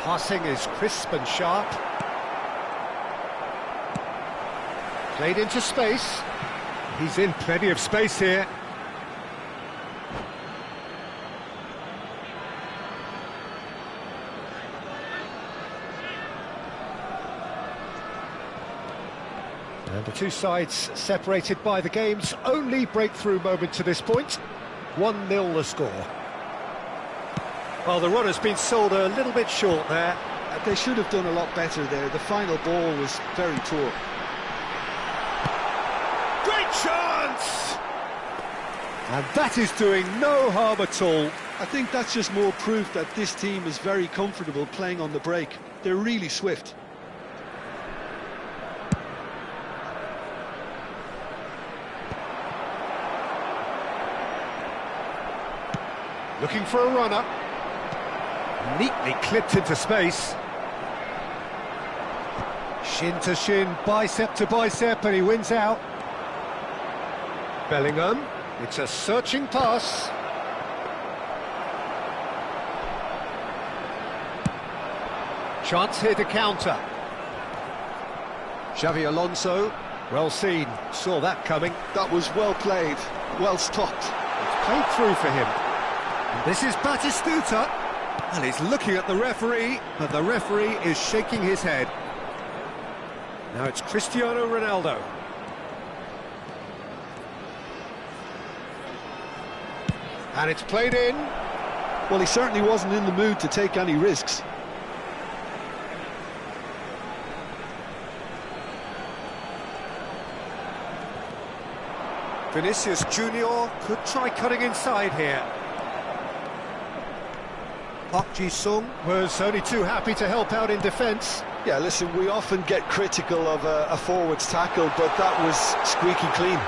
Passing is crisp and sharp. Played into space. He's in plenty of space here. And the two sides separated by the game's only breakthrough moment to this point. 1-0 the score. Well, the run has been sold a little bit short there. They should have done a lot better there. The final ball was very poor. Great chance! And that is doing no harm at all. I think that's just more proof that this team is very comfortable playing on the break. They're really swift. Looking for a runner. Neatly clipped into space. Shin to shin, bicep to bicep, and he wins out. Bellingham, it's a searching pass. Chance here to counter. Xavi Alonso, well seen, saw that coming. That was well played, well stopped. It's played through for him. And this is Batistuta, and he's looking at the referee, but the referee is shaking his head. Now it's Cristiano Ronaldo. And it's played in. Well, he certainly wasn't in the mood to take any risks. Vinicius Junior could try cutting inside here. Park Ji-sung was only too happy to help out in defence. Yeah, listen, we often get critical of a forward's tackle, but that was squeaky clean.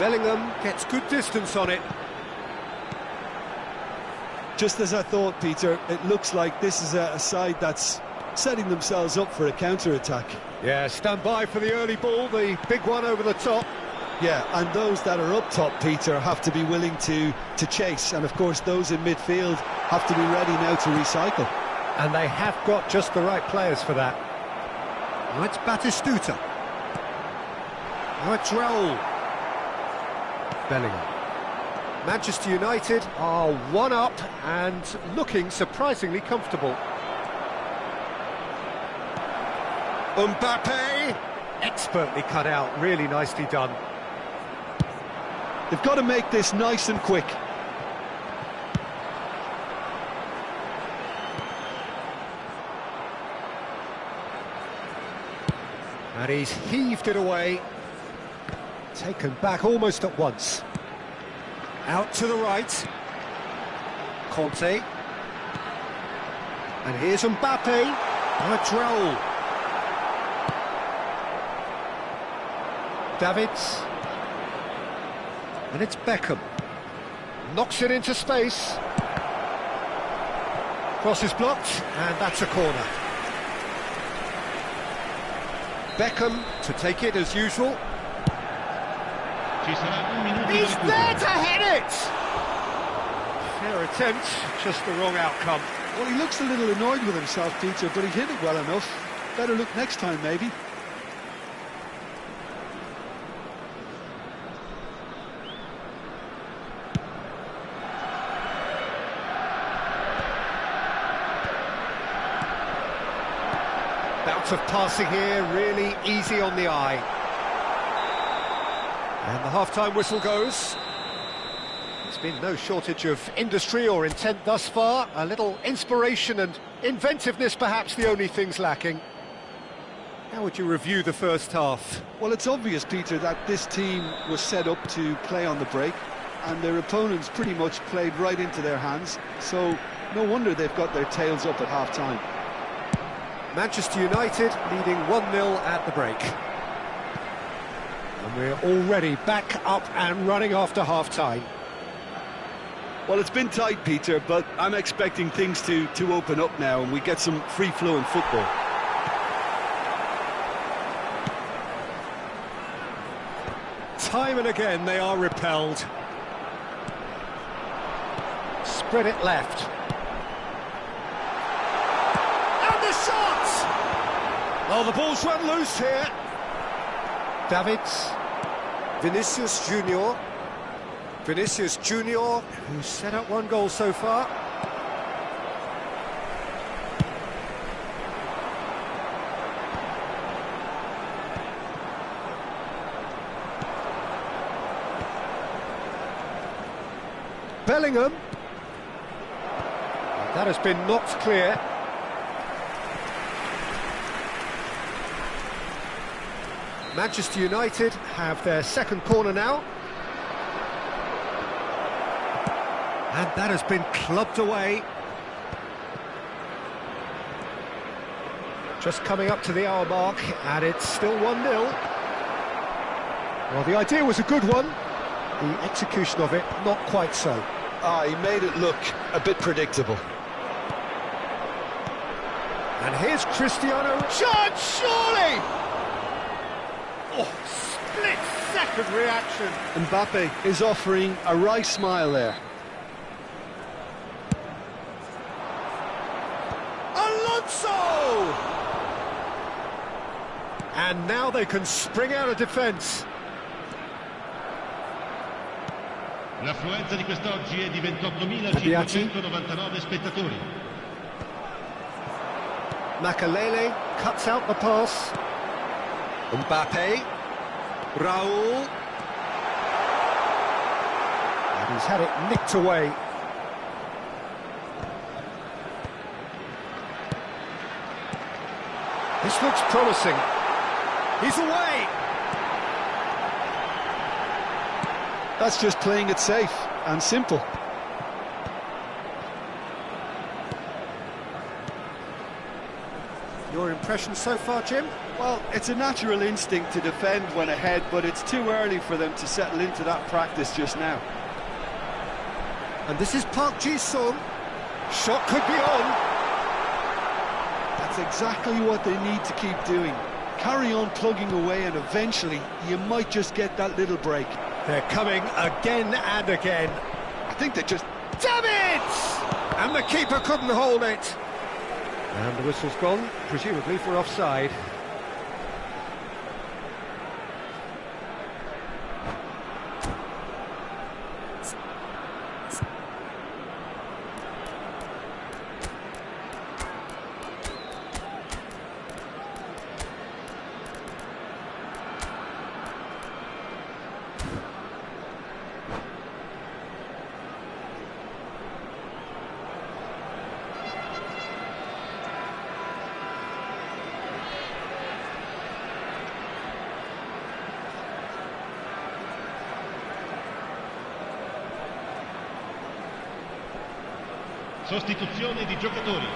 Bellingham gets good distance on it. Just as I thought, Peter, it looks like this is a side that's setting themselves up for a counter-attack. Yeah, stand by for the early ball, the big one over the top. Yeah, and those that are up top, Peter, have to be willing to chase. And, of course, those in midfield have to be ready now to recycle. And they have got just the right players for that. Now it's Batistuta. Now it's Raul. Bellingham. Manchester United are one up and looking surprisingly comfortable. Mbappe! Expertly cut out, really nicely done. They've got to make this nice and quick. And he's heaved it away. Taken back almost at once. Out to the right. Conte. And here's Mbappe. Now it's Raul. Davids. And it's Beckham. Knocks it into space. Cross is blocked, and that's a corner. Beckham to take it as usual. He's there to hit it! Fair attempt, just the wrong outcome. Well, he looks a little annoyed with himself, Peter, but he hit it well enough. Better look next time, maybe. Bout of passing here, really easy on the eye. And the half-time whistle goes. There's been no shortage of industry or intent thus far. A little inspiration and inventiveness, perhaps the only things lacking. How would you review the first half? Well, it's obvious, Peter, that this team was set up to play on the break, and their opponents pretty much played right into their hands, so no wonder they've got their tails up at half-time. Manchester United leading 1-0 at the break. And we're already back up and running after half-time. Well, it's been tight, Peter, but I'm expecting things to open up now and we get some free-flowing football. Time and again they are repelled. Spread it left. And the shot! Oh, the ball's run loose here. Davids. Vinicius Junior. Vinicius Junior, who's set up one goal so far. Bellingham. That has been knocked clear. Manchester United have their second corner now. And that has been clubbed away. Just coming up to the hour mark, and it's still 1-0. Well, the idea was a good one. The execution of it, not quite so. He made it look a bit predictable. And here's Cristiano. Shot, surely! Oh, split-second reaction. Mbappe is offering a wry smile there. Alonso! And now they can spring out of defence. L'affluenza di quest'oggi è di 28.599 spettatori. Makalele cuts out the pass. Mbappe. Raul. And he's had it nicked away. This looks promising. He's away. That's just playing it safe and simple. Your impression so far, Jim? Well, it's a natural instinct to defend when ahead, but it's too early for them to settle into that practice just now. And this is Park Ji-sung. Shot could be on. That's exactly what they need to keep doing. Carry on plugging away and eventually you might just get that little break. They're coming again and again. I think they just... Davids! And the keeper couldn't hold it. And the whistle's gone, presumably for offside. Sostituzione di giocatori.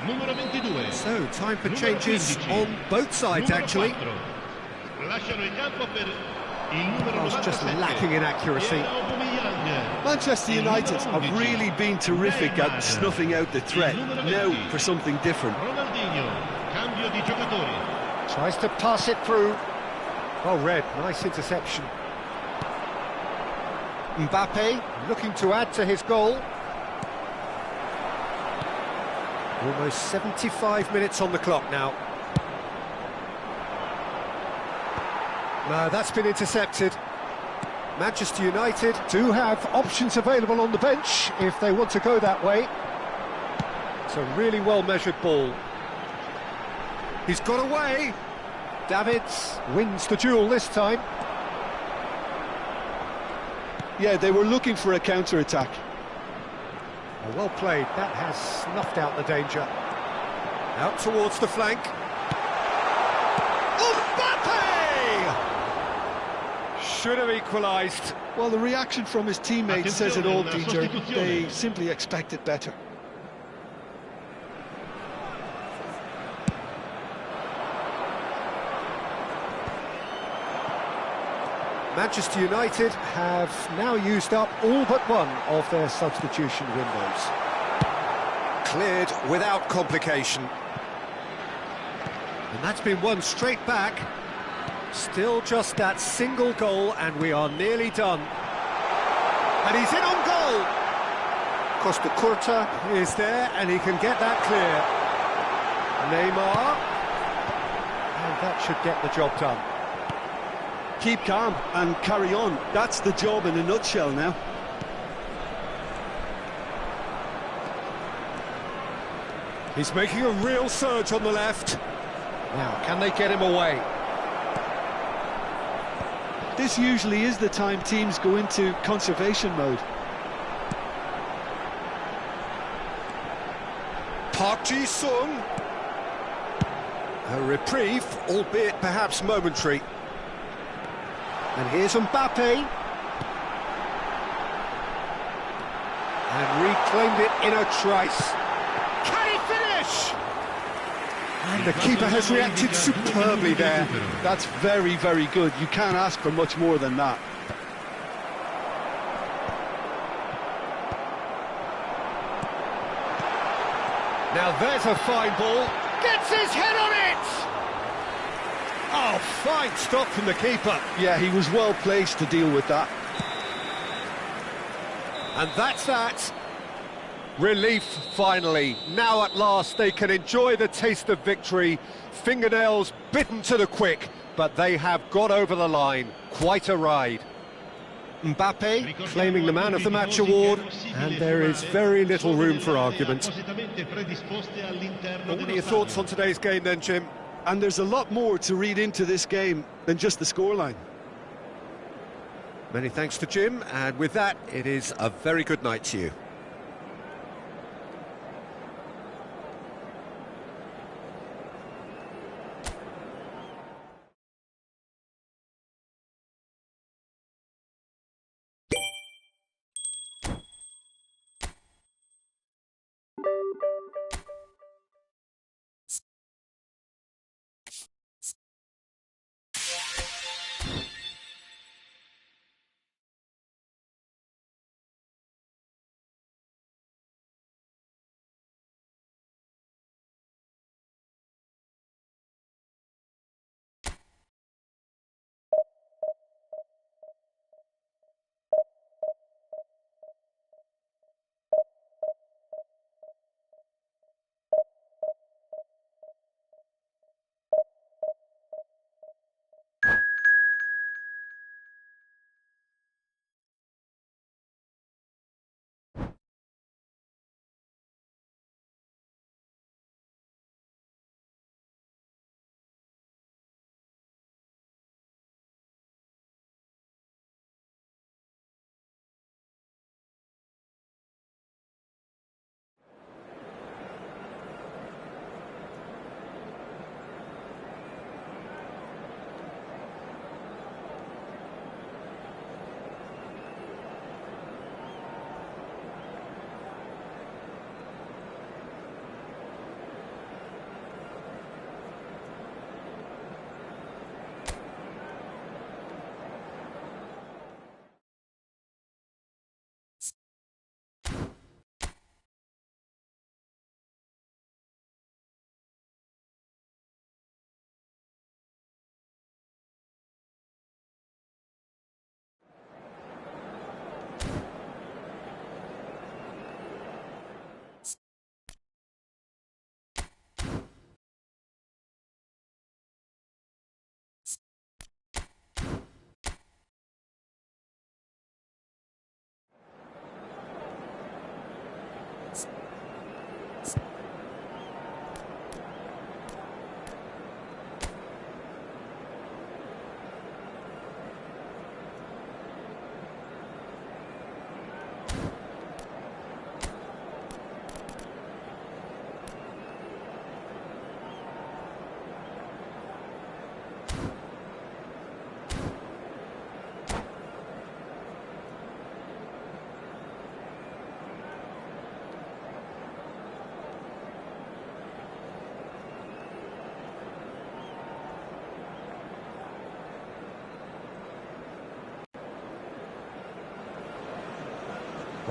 Numero 22. So, time for changes on both sides, actually. Lasciano il campo per il numero I was just 97. lacking in accuracy. Manchester United have really been terrific at snuffing out the threat. Now for something different. Ronaldinho, cambio di giocatori. Tries to pass it through. Well read, nice interception. Mbappe looking to add to his goal. Almost 75 minutes on the clock now. No, that's been intercepted. Manchester United do have options available on the bench if they want to go that way. It's a really well-measured ball. He's got away. Davids wins the duel this time. Yeah, they were looking for a counter-attack. Well played, that has snuffed out the danger. Out towards the flank. Mbappe! Should have equalised. Well, the reaction from his teammates says it all, DJ. They simply expected better. Manchester United have now used up all but one of their substitution windows. Cleared without complication. And that's been won straight back. Still just that single goal and we are nearly done. And he's in on goal! Costa Curta is there and he can get that clear. Neymar. And that should get the job done. Keep calm and carry on. That's the job in a nutshell now. He's making a real surge on the left. Now, can they get him away? This usually is the time teams go into conservation mode. Park Ji-sung. A reprieve, albeit perhaps momentary. And here's Mbappe. And reclaimed it in a trice. Can he finish? And the keeper has reacted superbly there. That's very, very good. You can't ask for much more than that. Now there's a fine ball. Gets his head on it! Oh, fine stop from the keeper. Yeah, he was well placed to deal with that. And that's that. Relief, finally. Now at last they can enjoy the taste of victory. Fingernails bitten to the quick, but they have got over the line. Quite a ride. Mbappe claiming the Man of the Match award, and there is very little room for argument. What are your thoughts on today's game then, Jim? And there's a lot more to read into this game than just the scoreline. Many thanks to Jim, and with that, it is a very good night to you.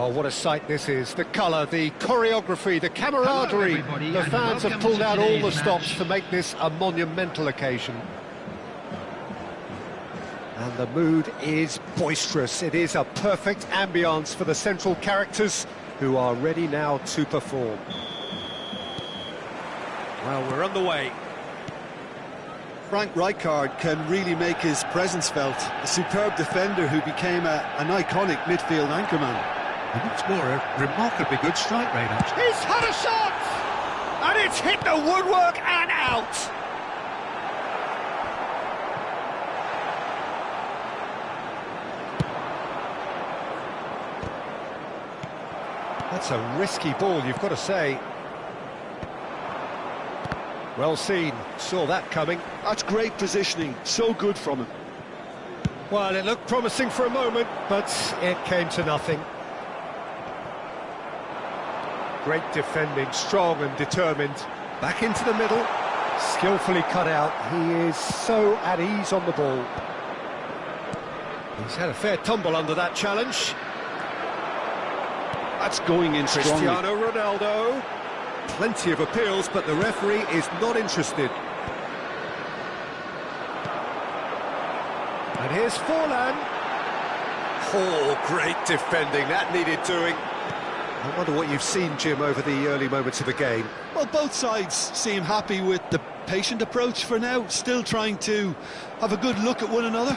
Well, what a sight this is. The colour, the choreography, the camaraderie. everybody, The and fans have welcome pulled to out all the today's stops match. to make this a monumental occasion. And the mood is boisterous. It is a perfect ambience for the central characters who are ready now to perform. Well, we're underway. Frank Rijkaard can really make his presence felt. A superb defender who became an iconic midfield anchorman. And what's more, a remarkably good strike rate, actually. He's had a shot! And it's hit the woodwork and out! That's a risky ball, you've got to say. Well seen, saw that coming. That's great positioning, so good from him. Well, it looked promising for a moment, but it came to nothing. Great defending, strong and determined. Back into the middle, skillfully cut out. He is so at ease on the ball. He's had a fair tumble under that challenge. That's going in strongly. Cristiano Ronaldo. Plenty of appeals, but the referee is not interested. And here's Forlan. Oh, great defending, that needed doing. I wonder what you've seen, Jim, over the early moments of the game. Well, both sides seem happy with the patient approach for now, still trying to have a good look at one another.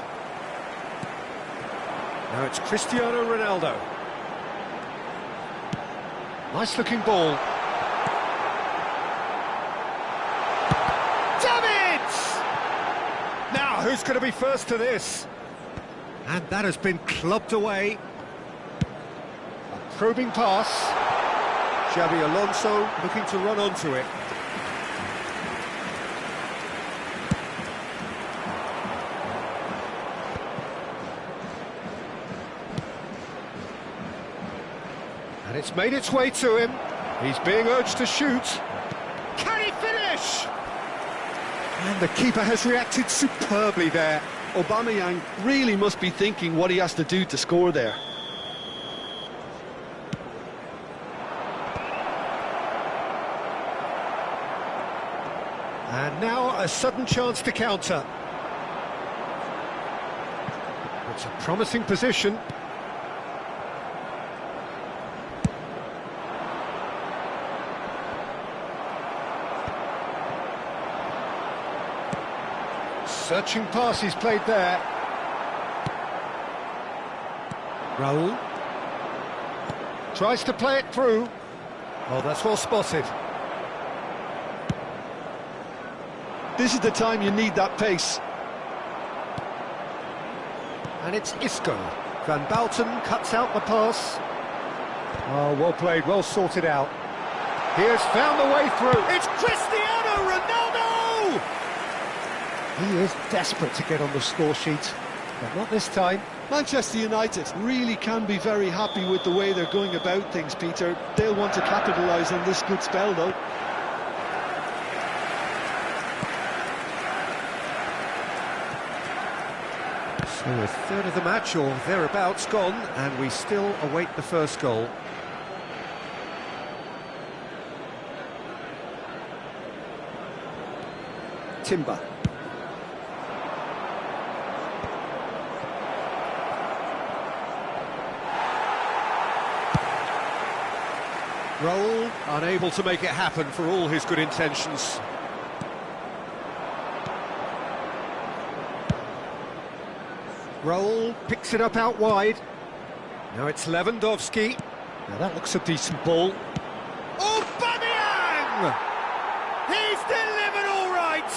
Now it's Cristiano Ronaldo. Nice looking ball. Now, who's going to be first to this? And that has been clubbed away. A probing pass. Xabi Alonso looking to run onto it. And it's made its way to him. He's being urged to shoot. Can he finish? And the keeper has reacted superbly there. Aubameyang really must be thinking what he has to do to score there. And now a sudden chance to counter. It's a promising position. Searching pass he's played there. Raul tries to play it through. Oh, that's well spotted. This is the time you need that pace. And it's Isco. Van Bouten cuts out the pass. Oh, well played, well sorted out. He has found the way through. It's Cristiano Ronaldo! He is desperate to get on the score sheet, but not this time. Manchester United really can be very happy with the way they're going about things, Peter. They'll want to capitalise on this good spell, though. So a third of the match, or thereabouts, gone, and we still await the first goal. Timber. Raul, unable to make it happen for all his good intentions. Raul picks it up out wide. Now it's Lewandowski. Now that looks a decent ball. Aubameyang! He's delivered all right!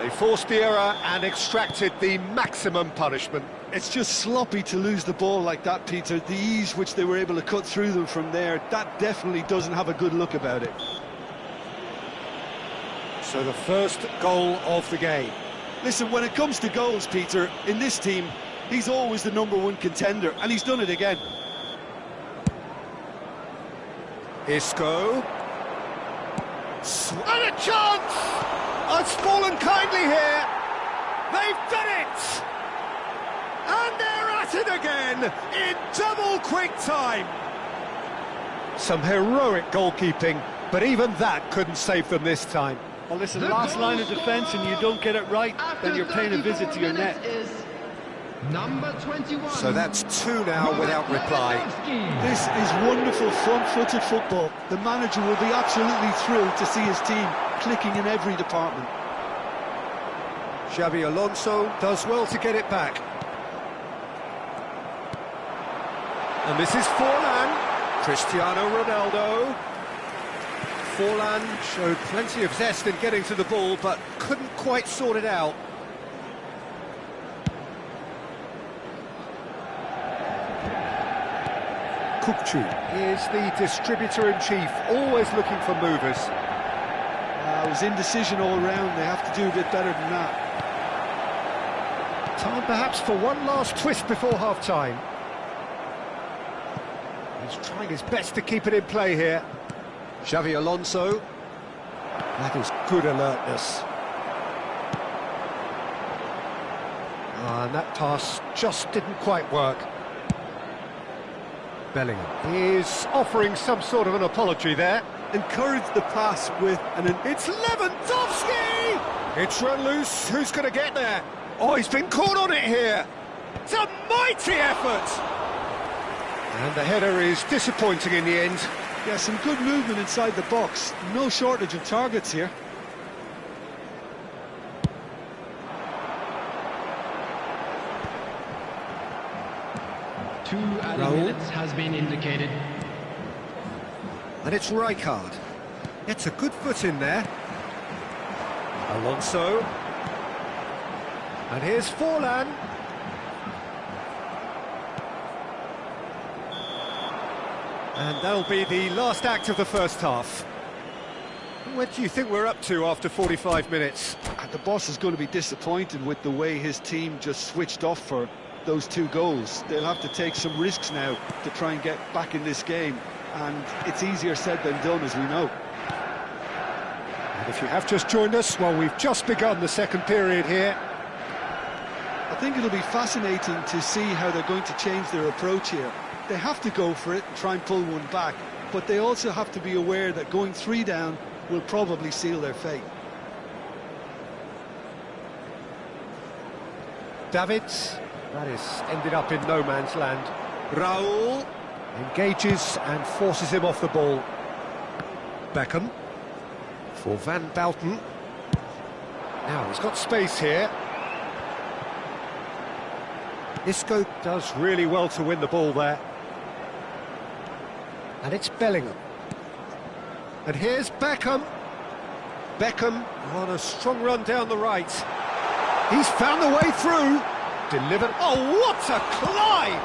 They forced the error and extracted the maximum punishment. It's just sloppy to lose the ball like that, Peter. The ease which they were able to cut through them from there, that definitely doesn't have a good look about it. So the first goal of the game. Listen, when it comes to goals, Peter, in this team, he's always the #1 contender, and he's done it again. Isco. And a chance! It's fallen kindly here. They've done it! And they're at it again in double quick time. Some heroic goalkeeping, but even that couldn't save them this time. Well, listen, last line of defence and you don't get it right, then you're paying a visit to your net. Number 21. So that's 2 now without reply. This is wonderful front-footed football. The manager will be absolutely thrilled to see his team clicking in every department. Xabi Alonso does well to get it back. And this is Forlan. Cristiano Ronaldo. Forlan showed plenty of zest in getting to the ball, but couldn't quite sort it out. Kukçu is the distributor-in-chief, always looking for movers. It was indecision all round. They have to do a bit better than that. Time perhaps for one last twist before half-time. He's trying his best to keep it in play here. Xabi Alonso. That is good alertness. And that pass just didn't quite work. Bellingham is offering some sort of an apology there. Encourage the pass with It's Lewandowski! It's run loose. Who's going to get there? Oh, he's been caught on it here. It's a mighty effort! And the header is disappointing in the end. Yeah, some good movement inside the box. No shortage of targets here. Two added minutes has been indicated. And it's Rijkaard. Gets a good foot in there. Alonso. And here's Forlan. And that'll be the last act of the first half. What do you think we're up to after 45 minutes? The boss is going to be disappointed with the way his team just switched off for those 2 goals. They'll have to take some risks now to try and get back in this game. And it's easier said than done, as we know. And if you have just joined us, well, we've just begun the second period here. I think it'll be fascinating to see how they're going to change their approach here. They have to go for it and try and pull one back, but they also have to be aware that going 3 down will probably seal their fate. Davids, that is ended up in no man's land. Raul engages and forces him off the ball. Beckham for Van Bouten. Now he's got space here. Isco does really well to win the ball there. And it's Bellingham. And here's Beckham. Beckham on a strong run down the right. He's found the way through. Delivered. Oh, what a climb!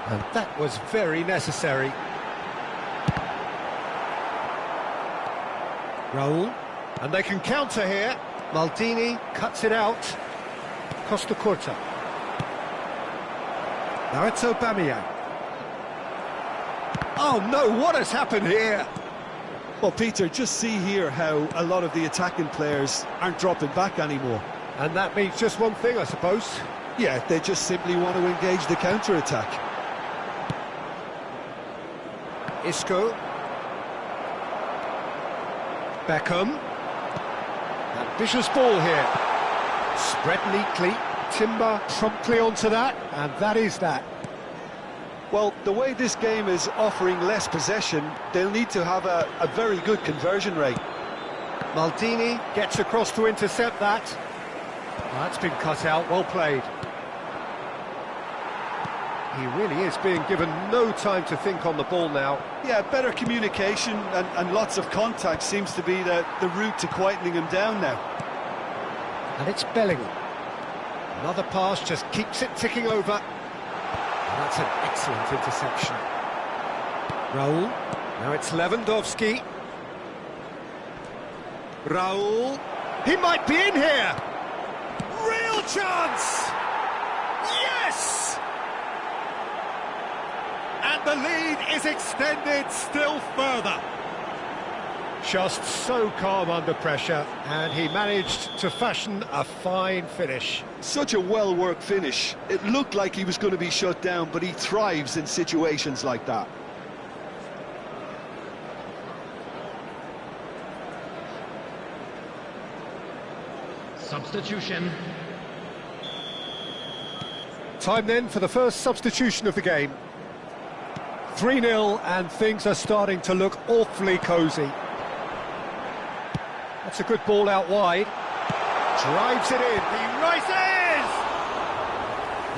And that was very necessary. Raul. And they can counter here. Maldini cuts it out. Costa Curta. Now it's Aubameyang. Oh no, what has happened here? Well, Peter, just see here how a lot of the attacking players aren't dropping back anymore. And that means just one thing, I suppose. Yeah, they just simply want to engage the counter-attack. Isco. Beckham. Ambitious ball here. Spread neatly. Timber promptly onto that, and that is that. Well, the way this game is offering less possession, they'll need to have a very good conversion rate. Maldini gets across to intercept that. Well, that's been cut out, well played. He really is being given no time to think on the ball now. Yeah, better communication and lots of contact seems to be the route to quietening him down now. And it's Bellingham. Another pass just keeps it ticking over. And that's an excellent interception. Raul. Now it's Lewandowski. Raul. He might be in here. Real chance! Yes! And the lead is extended still further. Just so calm under pressure, and he managed to fashion a fine finish. Such a well-worked finish. It looked like he was going to be shut down, but he thrives in situations like that. Substitution. Time then for the first substitution of the game. 3-0, and things are starting to look awfully cosy. That's a good ball out wide. Drives it in. He rises!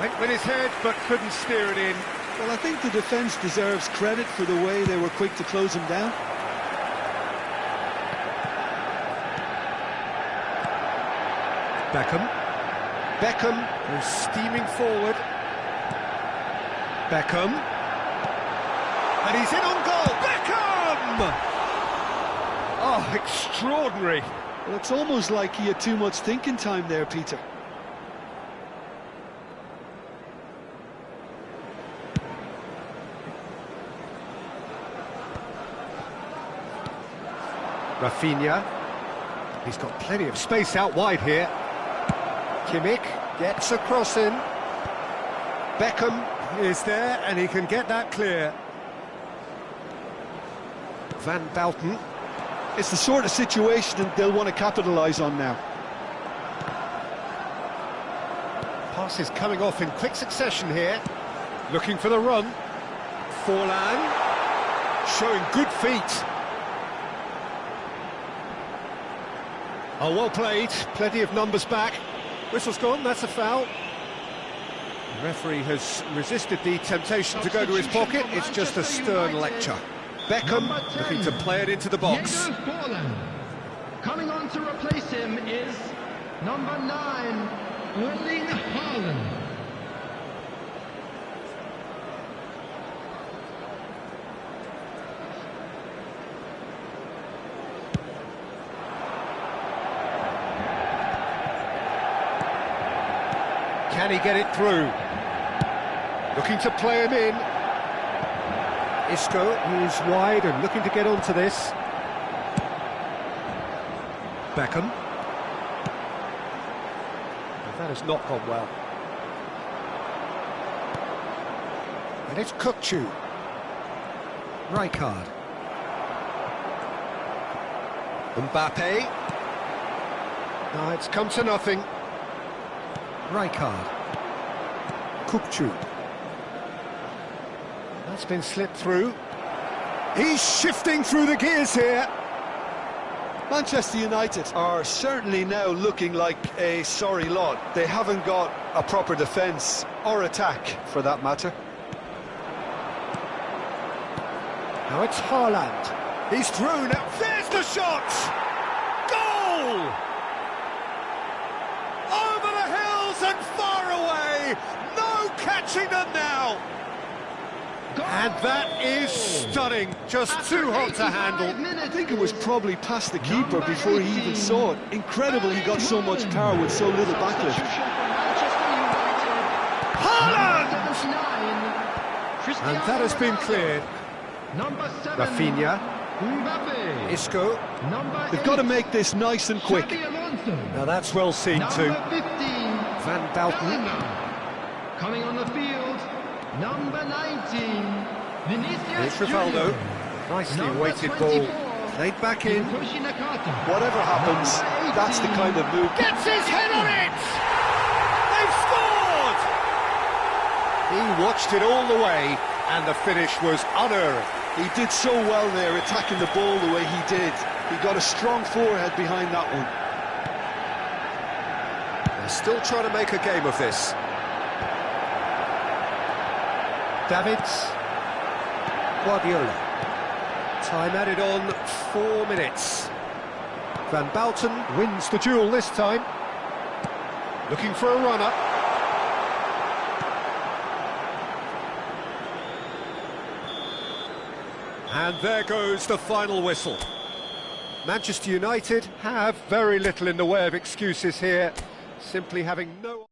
Went with his head, but couldn't steer it in. Well, I think the defence deserves credit for the way they were quick to close him down. Beckham is steaming forward. Beckham. And he's in on goal. Beckham! Oh, extraordinary. Well, it's almost like he had too much thinking time there, Peter. Rafinha. He's got plenty of space out wide here. Kimmich gets a cross in. Beckham is there, and he can get that clear. Van Basten. It's the sort of situation that they'll want to capitalise on now. Passes coming off in quick succession here. Looking for the run. Forlan. Showing good feet. Oh, well played. Plenty of numbers back. Whistle's gone, that's a foul. The referee has resisted the temptation to go to his pocket. It's just a stern lecture. Beckham looking to play it into the box. Coming on to replace him is number 9, Erling Haaland. Can he get it through? Looking to play him in. Isco, who's wide and looking to get onto this. Beckham. That has not gone well. And it's Kukçu. Rijkaard. Mbappe. No, it's come to nothing. Rijkaard. Kukçu. That's been slipped through. He's shifting through the gears here. Manchester United are certainly now looking like a sorry lot. They haven't got a proper defence or attack, for that matter. Now it's Haaland. He's through now. There's the shot! Goal! Over the hills and far away. No catching them now. And that is stunning. Just too hot to handle. I think it was probably past the keeper before he even saw it. Incredible he got so much power with so little backlift. Haaland! And that has been cleared. Rafinha. Isco. They've got to make this nice and quick. Now that's well seen too. Van Basten. Coming on the field, number 19, Vinicius. Here's Rivaldo. Nicely weighted ball. Played back in. Whatever happens, that's the kind of move. Gets his head on it! They've scored! He watched it all the way, and the finish was unearned. He did so well there, attacking the ball the way he did. He got a strong forehead behind that one. They're still trying to make a game of this. Davids. Guardiola. Time added on 4 minutes. Van Basten wins the duel this time. Looking for a runner. And there goes the final whistle. Manchester United have very little in the way of excuses here, simply having no...